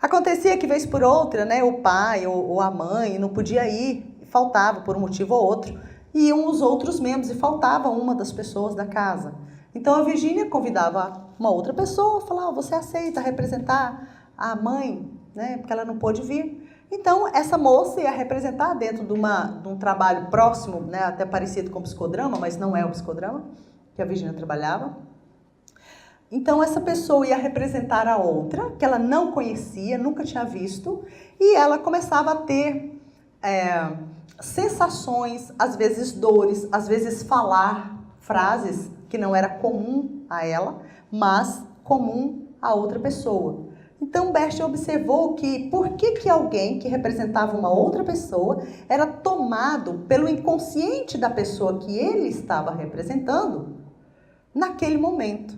Acontecia que, vez por outra, né, o pai ou a mãe não podia ir, faltava por um motivo ou outro, iam os outros membros e faltava uma das pessoas da casa. Então a Virginia convidava uma outra pessoa, falava, você aceita representar a mãe, né, porque ela não pôde vir. Então essa moça ia representar dentro de um trabalho próximo, né, até parecido com o psicodrama, mas não é o psicodrama, que a Virginia trabalhava. Então, essa pessoa ia representar a outra, que ela não conhecia, nunca tinha visto, e ela começava a ter sensações, às vezes dores, às vezes falar frases que não era comum a ela, mas comum a outra pessoa. Então Bert observou que por que alguém que representava uma outra pessoa era tomado pelo inconsciente da pessoa que ele estava representando naquele momento.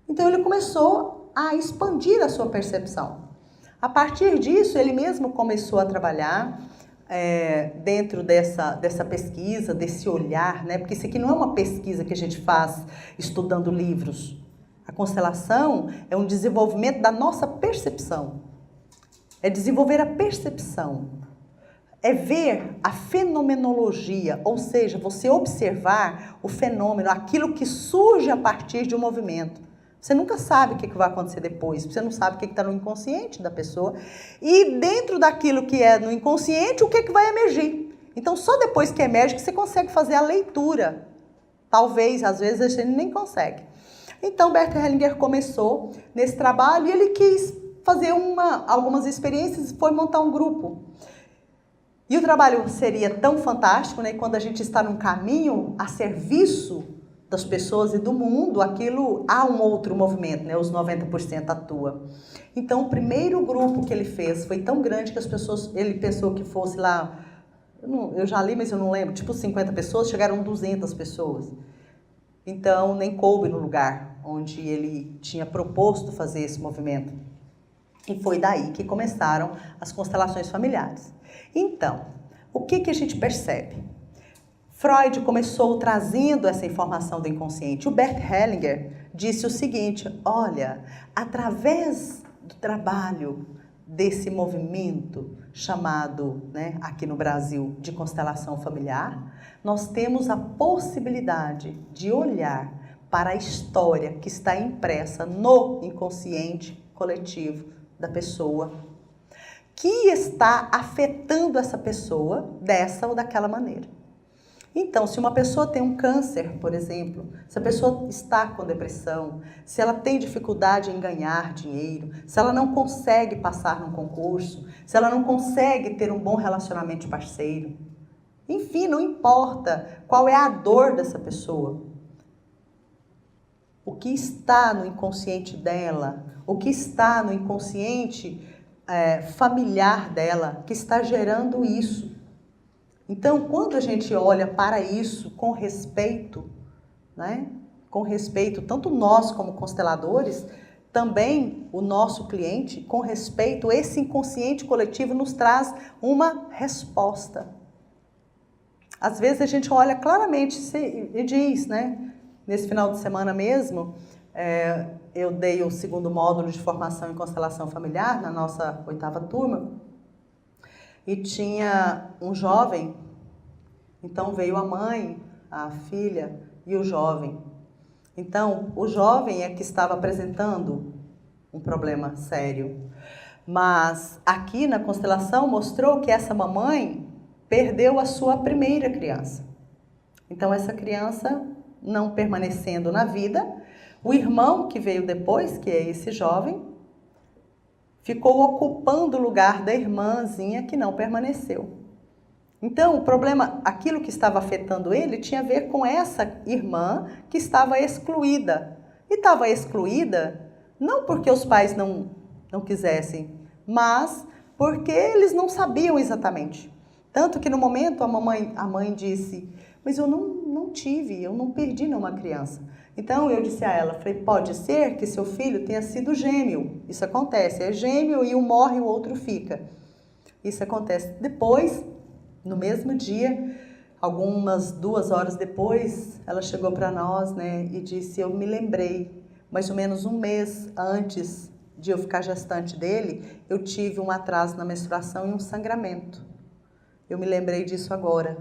Então ele começou a expandir a sua percepção. A partir disso, ele mesmo começou a trabalhar dentro dessa pesquisa, desse olhar, né? Porque isso aqui não é uma pesquisa que a gente faz estudando livros. A constelação é um desenvolvimento da nossa percepção. É desenvolver a percepção. É ver a fenomenologia, ou seja, você observar o fenômeno, aquilo que surge a partir de um movimento. Você nunca sabe o que vai acontecer depois, você não sabe o que está no inconsciente da pessoa. E dentro daquilo que é no inconsciente, o que vai emergir. Então, só depois que emerge que você consegue fazer a leitura. Talvez, às vezes, a gente nem consegue. Então, Bert Hellinger começou nesse trabalho e ele quis fazer algumas experiências e foi montar um grupo. E o trabalho seria tão fantástico, né? Quando a gente está num caminho a serviço das pessoas e do mundo, há um outro movimento, né? Os 90% atua. Então, o primeiro grupo que ele fez foi tão grande que ele pensou que fosse lá, eu já li, mas eu não lembro, tipo 50 pessoas, chegaram 200 pessoas. Então, nem coube no lugar onde ele tinha proposto fazer esse movimento. E foi daí que começaram as constelações familiares. Então, o que a gente percebe? Freud começou trazendo essa informação do inconsciente. O Bert Hellinger disse o seguinte, olha, através do trabalho desse movimento chamado, né, aqui no Brasil, de constelação familiar, nós temos a possibilidade de olhar para a história que está impressa no inconsciente coletivo da pessoa, que está afetando essa pessoa dessa ou daquela maneira. Então, se uma pessoa tem um câncer, por exemplo, se a pessoa está com depressão, se ela tem dificuldade em ganhar dinheiro, se ela não consegue passar num concurso, se ela não consegue ter um bom relacionamento de parceiro, enfim, não importa qual é a dor dessa pessoa. O que está no inconsciente dela, o que está no inconsciente familiar dela, que está gerando isso. Então, quando a gente olha para isso com respeito, né? Com respeito, tanto nós como consteladores, também o nosso cliente, com respeito, esse inconsciente coletivo nos traz uma resposta. Às vezes a gente olha claramente e diz, né? Nesse final de semana mesmo, eu dei o 2º módulo de formação em constelação familiar na nossa 8ª turma. E tinha um jovem, então veio a mãe, a filha e o jovem. Então, o jovem é que estava apresentando um problema sério. Mas aqui na constelação mostrou que essa mamãe perdeu a sua primeira criança. Então, essa criança não permanecendo na vida, o irmão que veio depois, que é esse jovem, ficou ocupando o lugar da irmãzinha que não permaneceu. Então, o problema, aquilo que estava afetando ele, tinha a ver com essa irmã que estava excluída. E estava excluída não porque os pais não quisessem, mas porque eles não sabiam exatamente. Tanto que no momento a mãe disse, mas eu não perdi nenhuma criança. Então eu disse a ela, falei, pode ser que seu filho tenha sido gêmeo. Isso acontece, é gêmeo e um morre e o outro fica. Isso acontece. Depois, no mesmo dia, algumas 2 horas depois, ela chegou para nós, né, e disse, eu me lembrei, mais ou menos 1 mês antes de eu ficar gestante dele, eu tive um atraso na menstruação e um sangramento. Eu me lembrei disso agora.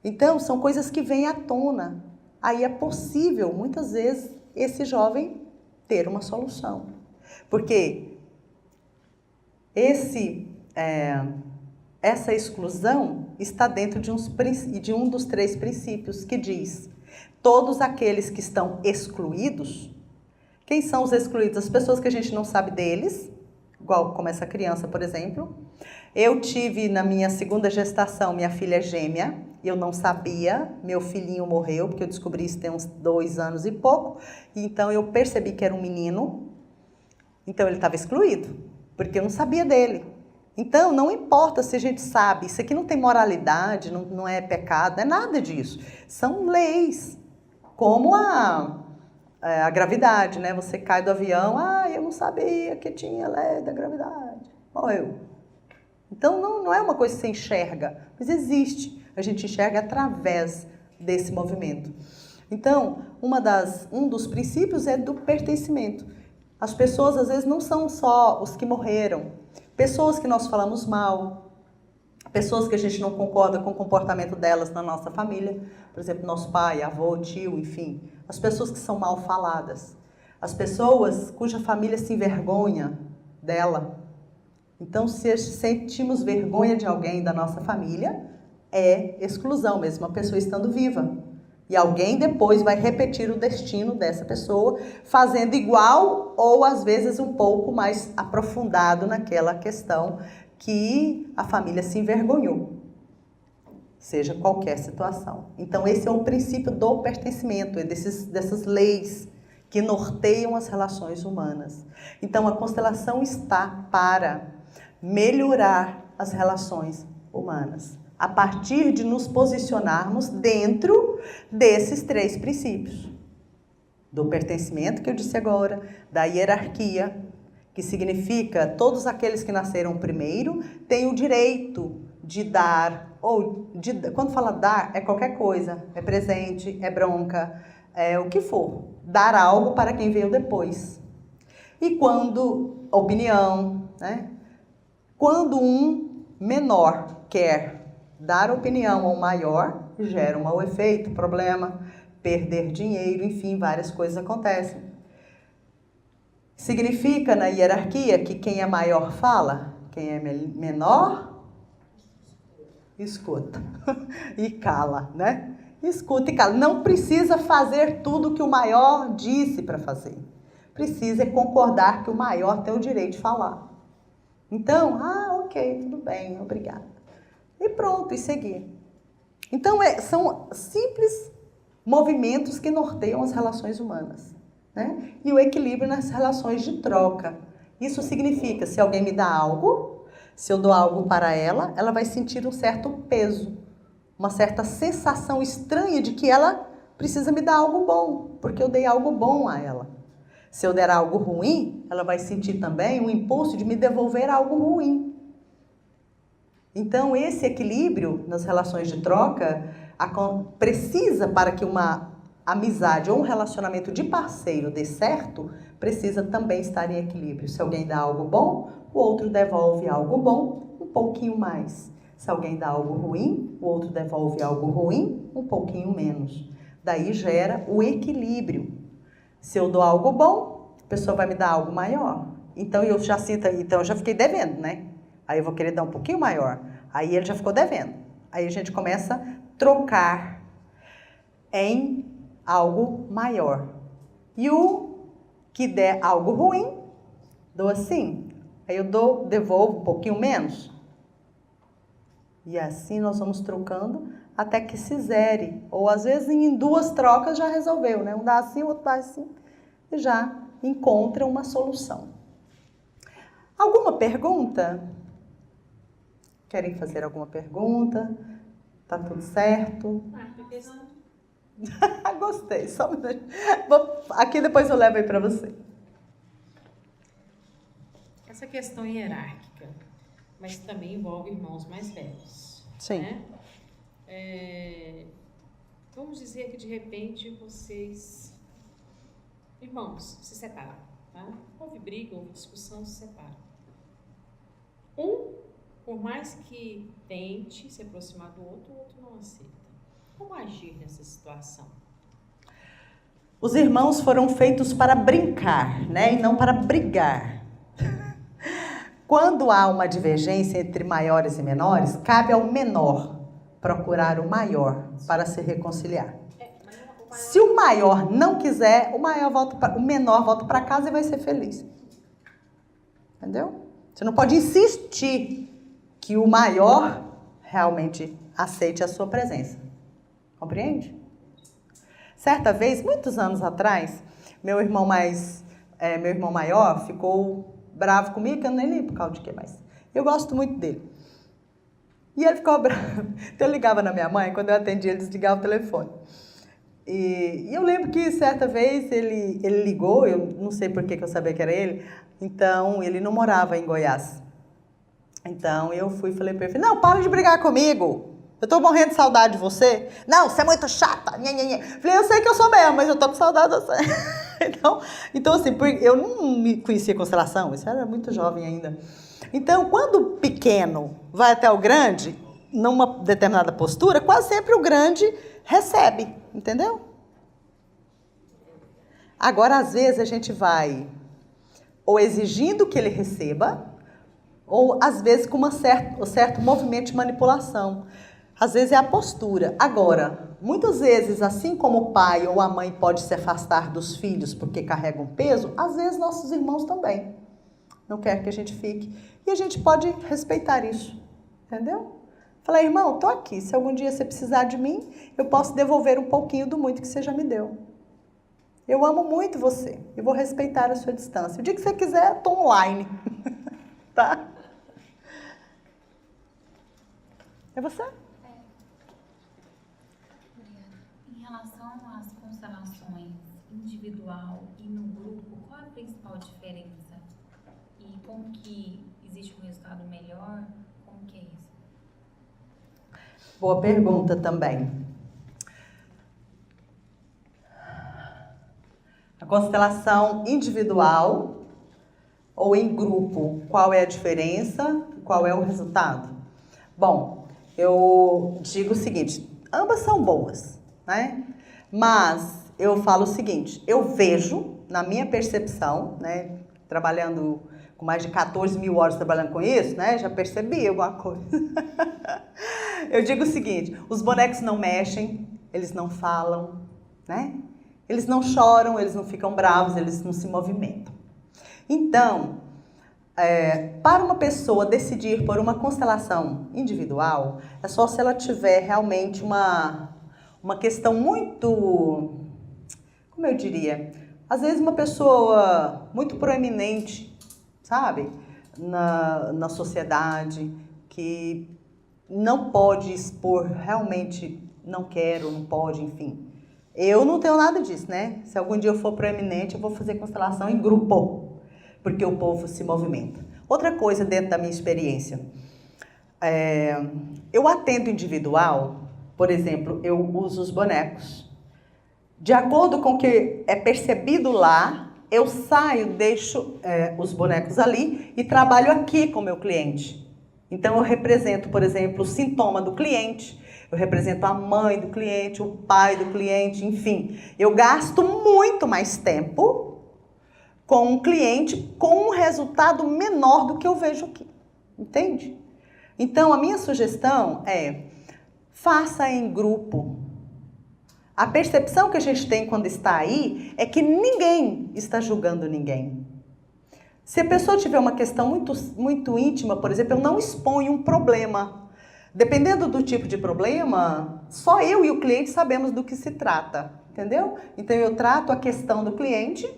Então, são coisas que vêm à tona. Aí é possível, muitas vezes, esse jovem ter uma solução. Porque essa exclusão está dentro de um dos 3 princípios que diz, todos aqueles que estão excluídos, quem são os excluídos? As pessoas que a gente não sabe deles, igual como essa criança, por exemplo, Eu tive na minha segunda gestação minha filha gêmea, eu não sabia, meu filhinho morreu, porque eu descobri isso tem uns 2 anos e pouco, então eu percebi que era um menino, então ele estava excluído, porque eu não sabia dele. Então, não importa se a gente sabe, isso aqui não tem moralidade, não é pecado, não é nada disso. São leis, como a gravidade, né? Você cai do avião, eu não sabia que tinha lei da gravidade, morreu. Então, não é uma coisa que você enxerga, mas existe. A gente enxerga através desse movimento. Então, um dos princípios é do pertencimento. As pessoas, às vezes, não são só os que morreram. Pessoas que nós falamos mal, pessoas que a gente não concorda com o comportamento delas na nossa família, por exemplo, nosso pai, avô, tio, enfim. As pessoas que são mal faladas. As pessoas cuja família se envergonha dela. Então, se sentimos vergonha de alguém da nossa família, é exclusão mesmo, a pessoa estando viva. E alguém depois vai repetir o destino dessa pessoa, fazendo igual ou às vezes um pouco mais aprofundado naquela questão que a família se envergonhou, seja qualquer situação. Então esse é o princípio do pertencimento, é dessas leis que norteiam as relações humanas. Então a constelação está para melhorar as relações humanas, a partir de nos posicionarmos dentro desses 3 princípios. Do pertencimento, que eu disse agora, da hierarquia, que significa todos aqueles que nasceram primeiro têm o direito de dar, quando fala dar, é qualquer coisa, é presente, é bronca, é o que for, dar algo para quem veio depois. E opinião, né? Quando um menor quer dar opinião ao maior, gera um mau efeito, problema, perder dinheiro, enfim, várias coisas acontecem. Significa na hierarquia que quem é maior fala, quem é menor escuta e cala, né? Escuta e cala. Não precisa fazer tudo que o maior disse para fazer. Precisa concordar que o maior tem o direito de falar. Então, ok, tudo bem, obrigada. E pronto, e seguir. Então, são simples movimentos que norteiam as relações humanas, né? E o equilíbrio nas relações de troca. Isso significa, se alguém me dá algo, se eu dou algo para ela, ela vai sentir um certo peso, uma certa sensação estranha de que ela precisa me dar algo bom, porque eu dei algo bom a ela. Se eu der algo ruim, ela vai sentir também um impulso de me devolver algo ruim. Então, esse equilíbrio nas relações de troca precisa, para que uma amizade ou um relacionamento de parceiro dê certo, precisa também estar em equilíbrio. Se alguém dá algo bom, o outro devolve algo bom, um pouquinho mais. Se alguém dá algo ruim, o outro devolve algo ruim, um pouquinho menos. Daí gera o equilíbrio. Se eu dou algo bom, a pessoa vai me dar algo maior. Então eu já fiquei devendo, né? Aí eu vou querer dar um pouquinho maior. Aí ele já ficou devendo. Aí a gente começa a trocar em algo maior. E o que der algo ruim, dou assim. Aí eu devolvo um pouquinho menos. E assim nós vamos trocando até que se zere. Ou às vezes em 2 trocas já resolveu, né? Um dá assim, o outro dá assim. E já encontra uma solução. Alguma pergunta? Querem fazer alguma pergunta? Tá tudo certo? Gostei. Só aqui depois eu levo aí para você. Essa questão hierárquica, mas também envolve irmãos mais velhos. Sim. Né? Vamos dizer que de repente vocês, irmãos, se separam. Tá? Houve briga, houve discussão, se separam. Por mais que tente se aproximar do outro, o outro não aceita. Como agir nessa situação? Os irmãos foram feitos para brincar, né? E não para brigar. Quando há uma divergência entre maiores e menores, cabe ao menor procurar o maior para se reconciliar. Se o maior não quiser, o menor volta para casa e vai ser feliz. Entendeu? Você não pode insistir que o maior realmente aceite a sua presença. Compreende? Certa vez, muitos anos atrás, meu irmão maior ficou bravo comigo, que eu nem lembro por causa de quê, mas eu gosto muito dele. E ele ficou bravo. Então eu ligava na minha mãe, quando eu atendia, ele desligava o telefone. E eu lembro que certa vez ele ligou, eu não sei por que eu sabia que era ele, então ele não morava em Goiás. Então eu fui e falei para ele, não, para de brigar comigo, eu tô morrendo de saudade de você. Não, você é muito chata. Falei, eu sei que eu sou mesmo, mas eu tô com saudade de você. Então assim, eu não me conhecia constelação, isso era muito jovem ainda. Então, quando o pequeno vai até o grande, numa determinada postura, quase sempre o grande recebe, entendeu? Agora, às vezes, a gente vai ou exigindo que ele receba, ou às vezes com um certo movimento de manipulação. Às vezes é a postura. Agora, muitas vezes, assim como o pai ou a mãe pode se afastar dos filhos porque carregam peso, às vezes nossos irmãos também não querem que a gente fique. E a gente pode respeitar isso, entendeu? Falei, irmão, tô aqui. Se algum dia você precisar de mim, eu posso devolver um pouquinho do muito que você já me deu. Eu amo muito você. Eu vou respeitar a sua distância. O dia que você quiser, eu tô online. Tá? É você? Obrigada. Em relação às constelações individual e no grupo, qual a principal diferença? E como que existe um resultado melhor? Como que é isso? Boa pergunta também. A constelação individual ou em grupo, qual é a diferença? Qual é o resultado? Bom, eu digo o seguinte, ambas são boas, né? Mas eu falo o seguinte, eu vejo, na minha percepção, né, trabalhando com mais de 14 mil horas trabalhando com isso, né, já percebi alguma coisa. Eu digo o seguinte, os bonecos não mexem, eles não falam, né? Eles não choram, eles não ficam bravos, eles não se movimentam. Então, para uma pessoa decidir por uma constelação individual, é só se ela tiver realmente uma questão muito, como eu diria, às vezes uma pessoa muito proeminente, sabe, na sociedade, que não pode expor, realmente não quero, não pode, enfim. Eu não tenho nada disso, né? Se algum dia eu for proeminente, eu vou fazer constelação em grupo, porque o povo se movimenta. Outra coisa dentro da minha experiência, eu atendo individual, por exemplo, eu uso os bonecos. De acordo com o que é percebido lá, eu saio, deixo os bonecos ali e trabalho aqui com o meu cliente. Então eu represento, por exemplo, o sintoma do cliente, eu represento a mãe do cliente, o pai do cliente, enfim. Eu gasto muito mais tempo com um cliente com um resultado menor do que eu vejo aqui. Entende? Então a minha sugestão é, faça em grupo. A percepção que a gente tem quando está aí é que ninguém está julgando ninguém. Se a pessoa tiver uma questão muito íntima, por exemplo, eu não exponho um problema. Dependendo do tipo de problema, só eu e o cliente sabemos do que se trata, entendeu? Então eu trato a questão do cliente,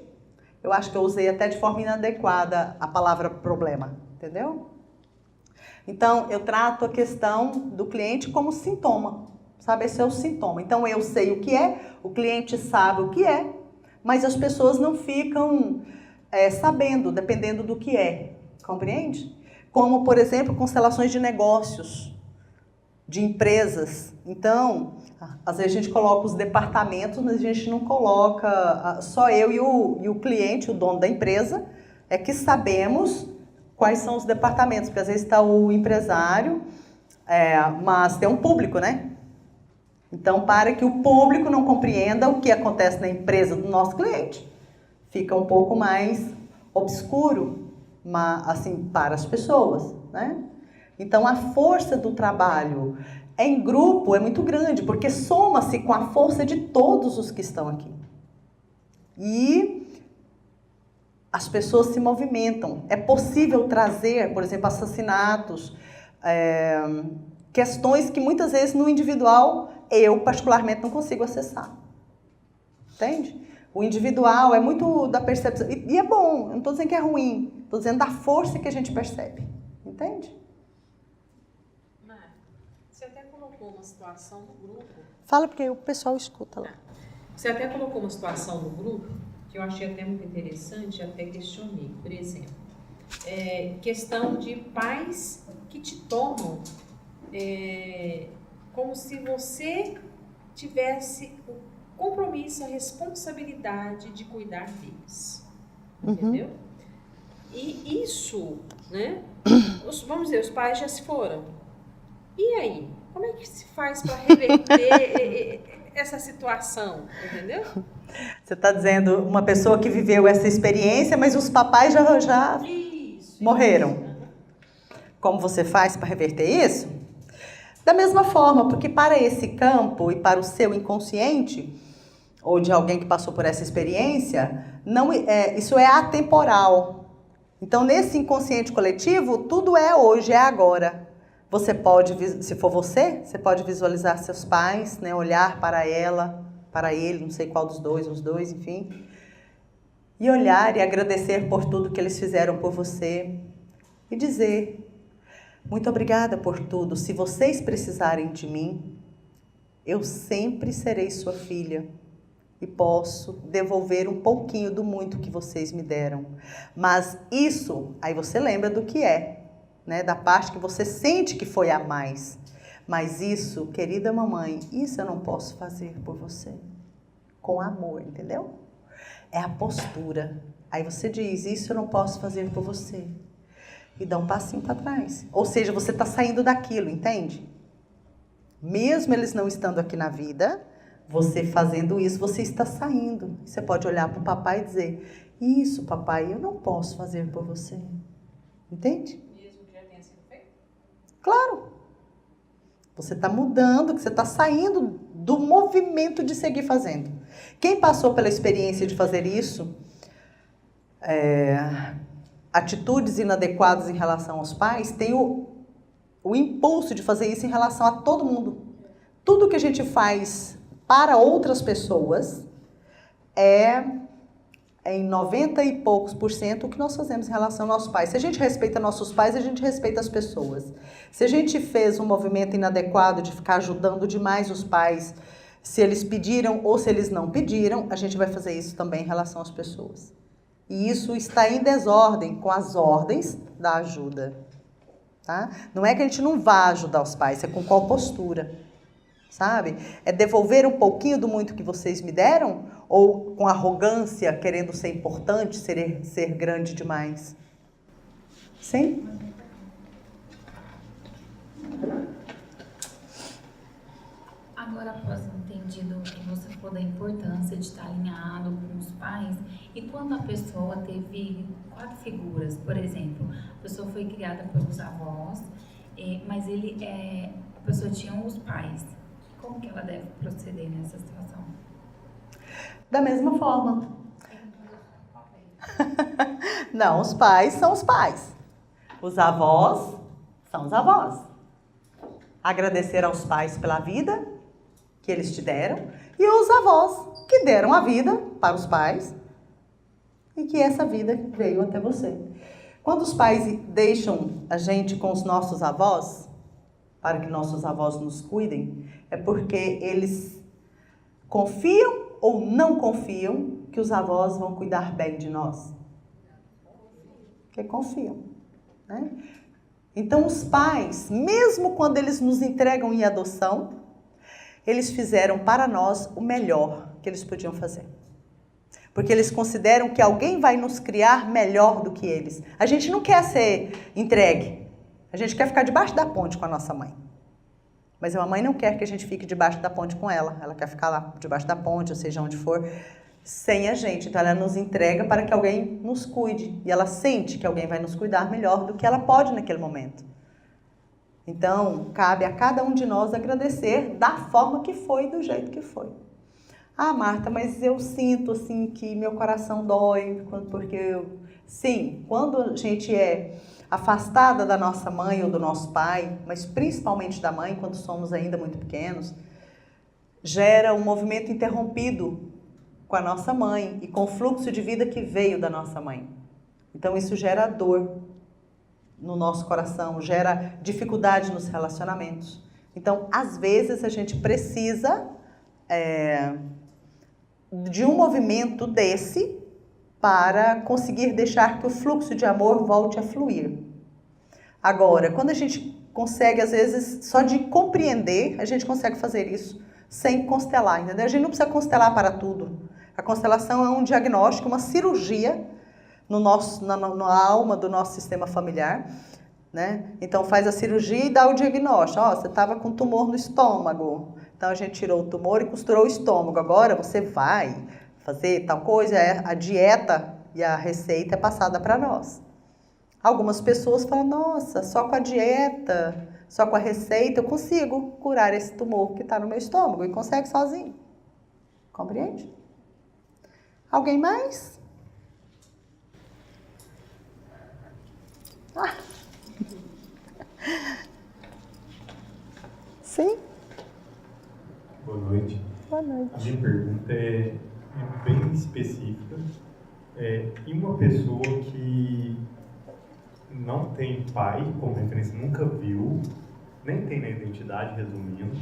eu acho que eu usei até de forma inadequada a palavra problema, entendeu? Então eu trato a questão do cliente como sintoma, sabe? Esse é o sintoma. Então eu sei o que é, o cliente sabe o que é, mas as pessoas não ficam sabendo, dependendo do que é, compreende? Como, por exemplo, constelações de negócios, de empresas. Então, às vezes a gente coloca os departamentos, mas a gente não coloca, só eu e o cliente, o dono da empresa, é que sabemos quais são os departamentos, porque às vezes está o empresário, mas tem um público, né? Então, para que o público não compreenda o que acontece na empresa do nosso cliente, fica um pouco mais obscuro, assim, para as pessoas, né? Então, a força do trabalho em grupo é muito grande, porque soma-se com a força de todos os que estão aqui. E as pessoas se movimentam. É possível trazer, por exemplo, assassinatos, questões que muitas vezes no individual eu particularmente não consigo acessar. Entende? O individual é muito da percepção. E é bom, eu não estou dizendo que é ruim, estou dizendo da força que a gente percebe. Entende? Você até colocou uma situação no grupo. Fala porque o pessoal escuta lá. Você até colocou uma situação no grupo que eu achei até muito interessante, até questionei. Por exemplo, questão de pais que te tomam como se você tivesse o compromisso, a responsabilidade de cuidar deles. Entendeu? E isso, né? Vamos dizer, os pais já se foram. E aí? Como é que se faz para reverter essa situação? Entendeu? Você está dizendo uma pessoa que viveu essa experiência, mas os papais já morreram. Como você faz para reverter isso? Da mesma forma, porque para esse campo e para o seu inconsciente, ou de alguém que passou por essa experiência, isso é atemporal. Então, nesse inconsciente coletivo, tudo é hoje, é agora. Você pode, se for você pode visualizar seus pais, né, olhar para ela, para ele, não sei qual dos dois, os dois, enfim, e olhar e agradecer por tudo que eles fizeram por você e dizer: muito obrigada por tudo. Se vocês precisarem de mim, eu sempre serei sua filha e posso devolver um pouquinho do muito que vocês me deram. Mas isso, aí você lembra do que é, né? Da parte que você sente que foi a mais. Mas isso, querida mamãe, isso eu não posso fazer por você. Com amor, entendeu? É a postura. Aí você diz: isso eu não posso fazer por você. E dá um passinho para trás. Ou seja, você está saindo daquilo, entende? Mesmo eles não estando aqui na vida, você fazendo isso, você está saindo. Você pode olhar para o papai e dizer: isso, papai, eu não posso fazer por você. Entende? Mesmo que já tenha sido feito? Claro. Você está mudando, você está saindo do movimento de seguir fazendo. Quem passou pela experiência de fazer isso, atitudes inadequadas em relação aos pais, tem o impulso de fazer isso em relação a todo mundo. Tudo que a gente faz para outras pessoas é em 90 e poucos % o que nós fazemos em relação aos nossos pais. Se a gente respeita nossos pais, a gente respeita as pessoas. Se a gente fez um movimento inadequado de ficar ajudando demais os pais, se eles pediram ou se eles não pediram, a gente vai fazer isso também em relação às pessoas. E isso está em desordem com as ordens da ajuda. Tá? Não é que a gente não vá ajudar os pais, é com qual postura. Sabe? É devolver um pouquinho do muito que vocês me deram? Ou com arrogância, querendo ser importante, ser grande demais? Sim? Agora, após entendido que você falou da importância de estar alinhado com os pais, e quando a pessoa teve 4 figuras, por exemplo, a pessoa foi criada pelos avós, mas a pessoa tinha os pais. Como que ela deve proceder nessa situação? Da mesma forma. Não, os pais são os pais. Os avós são os avós. Agradecer aos pais pela vida que eles te deram e os avós que deram a vida para os pais e que essa vida veio até você. Quando os pais deixam a gente com os nossos avós, para que nossos avós nos cuidem, é porque eles confiam ou não confiam que os avós vão cuidar bem de nós? Porque confiam, né? Então os pais, mesmo quando eles nos entregam em adoção, eles fizeram para nós o melhor que eles podiam fazer. Porque eles consideram que alguém vai nos criar melhor do que eles. A gente não quer ser entregue. A gente quer ficar debaixo da ponte com a nossa mãe. Mas a mãe não quer que a gente fique debaixo da ponte com ela. Ela quer ficar lá debaixo da ponte, ou seja, onde for, sem a gente. Então ela nos entrega para que alguém nos cuide. E ela sente que alguém vai nos cuidar melhor do que ela pode naquele momento. Então, cabe a cada um de nós agradecer da forma que foi, do jeito que foi. Ah, Marta, mas eu sinto assim que meu coração dói, porque sim, quando a gente é afastada da nossa mãe ou do nosso pai, mas principalmente da mãe, quando somos ainda muito pequenos, gera um movimento interrompido com a nossa mãe e com o fluxo de vida que veio da nossa mãe. Então isso gera dor no nosso coração, gera dificuldade nos relacionamentos. Então, às vezes, a gente precisa de um movimento desse para conseguir deixar que o fluxo de amor volte a fluir. Agora, quando a gente consegue, às vezes, só de compreender, a gente consegue fazer isso sem constelar, entendeu? A gente não precisa constelar para tudo. A constelação é um diagnóstico, uma cirurgia na alma do nosso sistema familiar, né? Então faz a cirurgia e dá o diagnóstico. Ó, você estava com tumor no estômago. Então a gente tirou o tumor e costurou o estômago. Agora você vai fazer tal coisa. A dieta e a receita é passada para nós. Algumas pessoas falam, nossa, só com a dieta, só com a receita eu consigo curar esse tumor que está no meu estômago. E consegue sozinho. Compreende? Alguém mais? Ah. Sim? Boa noite. Boa noite. A minha pergunta é bem específica. E uma pessoa que não tem pai, como referência, nunca viu, nem tem na identidade, resumindo,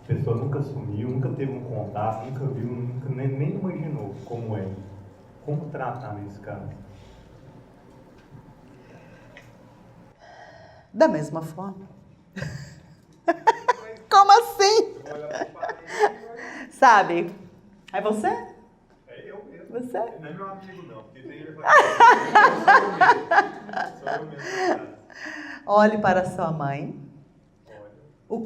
a pessoa nunca sumiu, nunca teve um contato, nunca viu, nunca, nem imaginou como é. Como tratar nesse caso? Da mesma forma. Como assim? Sabe? É você? É eu mesmo. Você? Não é meu amigo, não. Porque tem ele sou eu mesmo. Olhe para sua mãe. O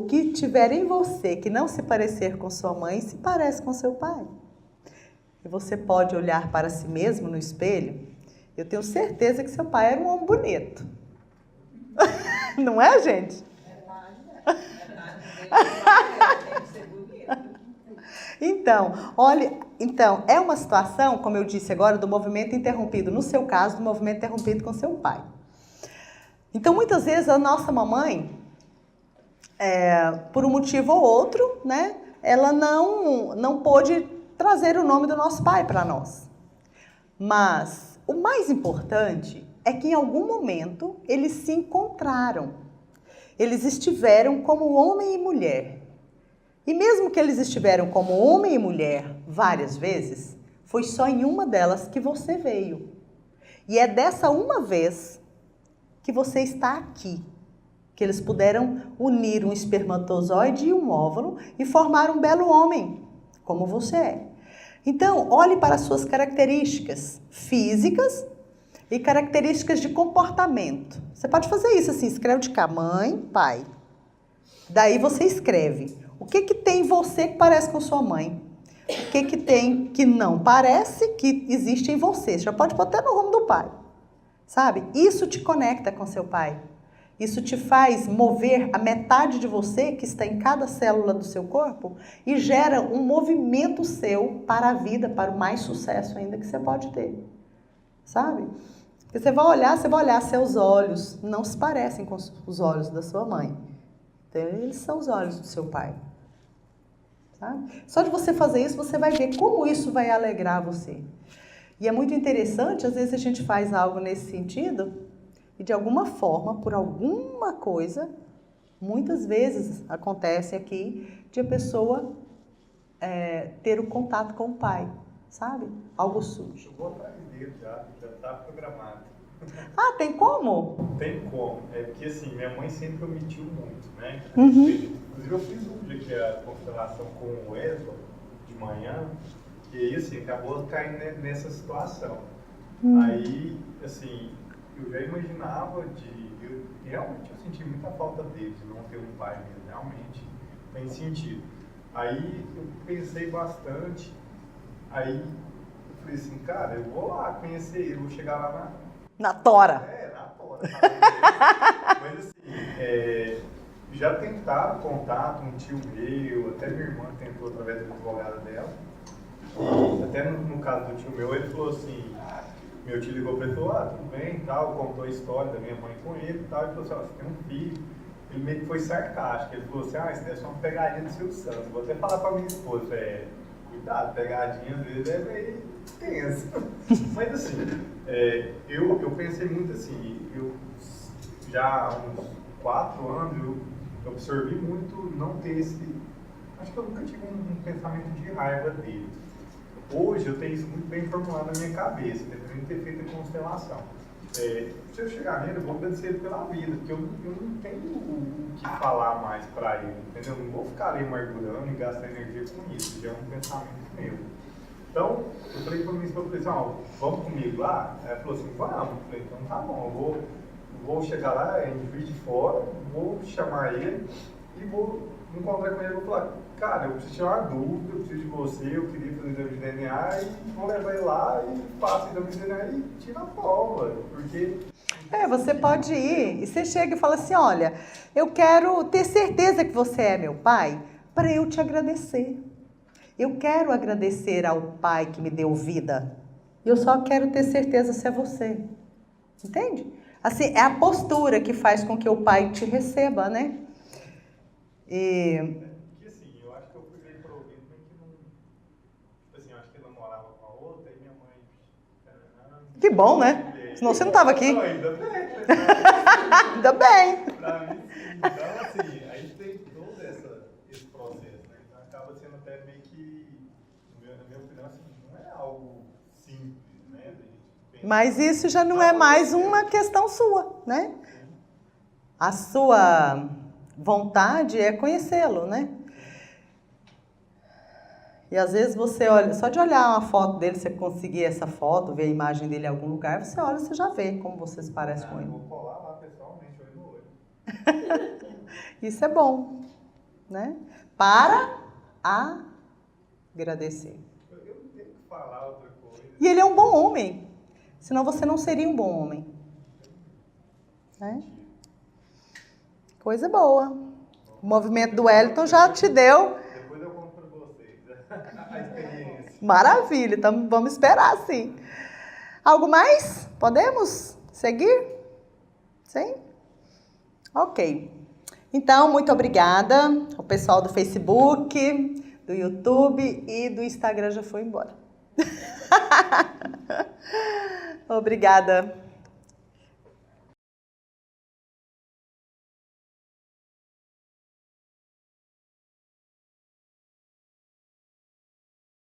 que tiver em você que não se parecer com sua mãe, se parece com seu pai. E você pode olhar para si mesmo no espelho. Eu tenho certeza que seu pai era um homem bonito. Não é, gente? Então, é uma situação, como eu disse agora, do movimento interrompido. No seu caso, do movimento interrompido com seu pai. Então, muitas vezes, a nossa mamãe, por um motivo ou outro, né, ela não pôde trazer o nome do nosso pai para nós. Mas o mais importante é que em algum momento eles se encontraram. Eles estiveram como homem e mulher. E mesmo que eles estiveram como homem e mulher várias vezes, foi só em uma delas que você veio. E é dessa uma vez que você está aqui. Que eles puderam unir um espermatozoide e um óvulo e formar um belo homem, como você é. Então, olhe para as suas características físicas e características de comportamento. Você pode fazer isso assim, escreve de cá, mãe, pai. Daí você escreve o que tem em você que parece com sua mãe. O que tem que não parece que existe em você. Você já pode botar no rumo do pai. Sabe? Isso te conecta com seu pai. Isso te faz mover a metade de você que está em cada célula do seu corpo e gera um movimento seu para a vida, para o mais sucesso ainda que você pode ter. Sabe? Porque você vai olhar, seus olhos não se parecem com os olhos da sua mãe. Então, eles são os olhos do seu pai. Sabe? Só de você fazer isso, você vai ver como isso vai alegrar você. E é muito interessante, às vezes a gente faz algo nesse sentido e de alguma forma, por alguma coisa, muitas vezes acontece aqui de a pessoa ter o contato com o pai, sabe? Algo surge. Eu vou atrás dele já está programado. Ah, tem como? Tem como. É porque assim, minha mãe sempre omitiu muito, né? Uhum. Inclusive eu fiz hoje aqui a constelação com o Wesley de manhã, e aí assim, acabou caindo nessa situação. Aí, assim, eu já imaginava realmente eu senti muita falta dele, de não ter um pai mesmo, realmente tem sentido. Aí eu pensei bastante, aí eu falei assim, cara, eu vou lá conhecer ele, vou chegar lá na tora. na tora. Mas assim, já tentaram contato, um tio meu, até minha irmã tentou através da advogada dela. E até no caso do tio meu, ele falou assim, meu tio ligou para ele e falou, tudo bem e tal, contou a história da minha mãe com ele e tal, e falou assim, você tem um filho. Ele meio que foi sarcástico, ele falou assim, isso deve ser uma pegadinha do Silvio Santos. Vou até falar pra minha esposa, cuidado, pegadinha às vezes é meio tenso. Mas assim, eu pensei muito assim, eu já há uns 4 anos eu absorvi muito não ter esse. Acho que eu nunca tive um pensamento de raiva dele. Hoje eu tenho isso muito bem formulado na minha cabeça, depois de ter feito a constelação. Se eu chegar nele, eu vou agradecer ele pela vida, porque eu não tenho o que falar mais pra ele, entendeu? Eu não vou ficar ali amargurando e gastar energia com isso, já é um pensamento meu. Então, eu falei pra minha esposa, vamos comigo lá? Ela falou assim, vamos. Eu falei, então tá bom, eu vou chegar lá, em Juiz de Fora, vou chamar ele e vou encontrar com ele e vou falar, cara, eu preciso tirar uma dúvida, eu preciso de você, eu queria fazer exame de DNA e vou levar ele lá e faço o exame de DNA e tira a prova, porque... Você pode ir e você chega e fala assim, olha, eu quero ter certeza que você é meu pai para eu te agradecer. Eu quero agradecer ao pai que me deu vida. Eu só quero ter certeza se é você. Entende? Assim, é a postura que faz com que o pai te receba, né? Que assim, eu acho que eu fui meio provido, mas que não... Assim, eu acho que ele namorava com a outra e minha mãe... Que bom, né? Senão você não estava aqui. Não, ainda bem. Ainda bem. Pra mim, sim. Então, assim, a gente tem todo esse processo, né? Então, acaba sendo até meio que, na minha opinião, assim, não é algo simples, né? Mas isso já não é mais uma questão sua, né? A sua vontade é conhecê-lo, né? E às vezes você olha, só de olhar uma foto dele, você conseguir essa foto, ver a imagem dele em algum lugar, você olha e você já vê como você se parece com ele. Eu vou colar lá pessoalmente, olho no olho. Isso é bom, né? Para agradecer. Eu não tenho que falar outra coisa. E ele é um bom homem, senão você não seria um bom homem. Né? Coisa boa. O movimento do Wellington já te deu. Depois eu conto para vocês a experiência. Maravilha, então vamos esperar sim. Algo mais? Podemos seguir? Sim? Ok. Então, muito obrigada. O pessoal do Facebook, do YouTube e do Instagram já foi embora. Obrigada.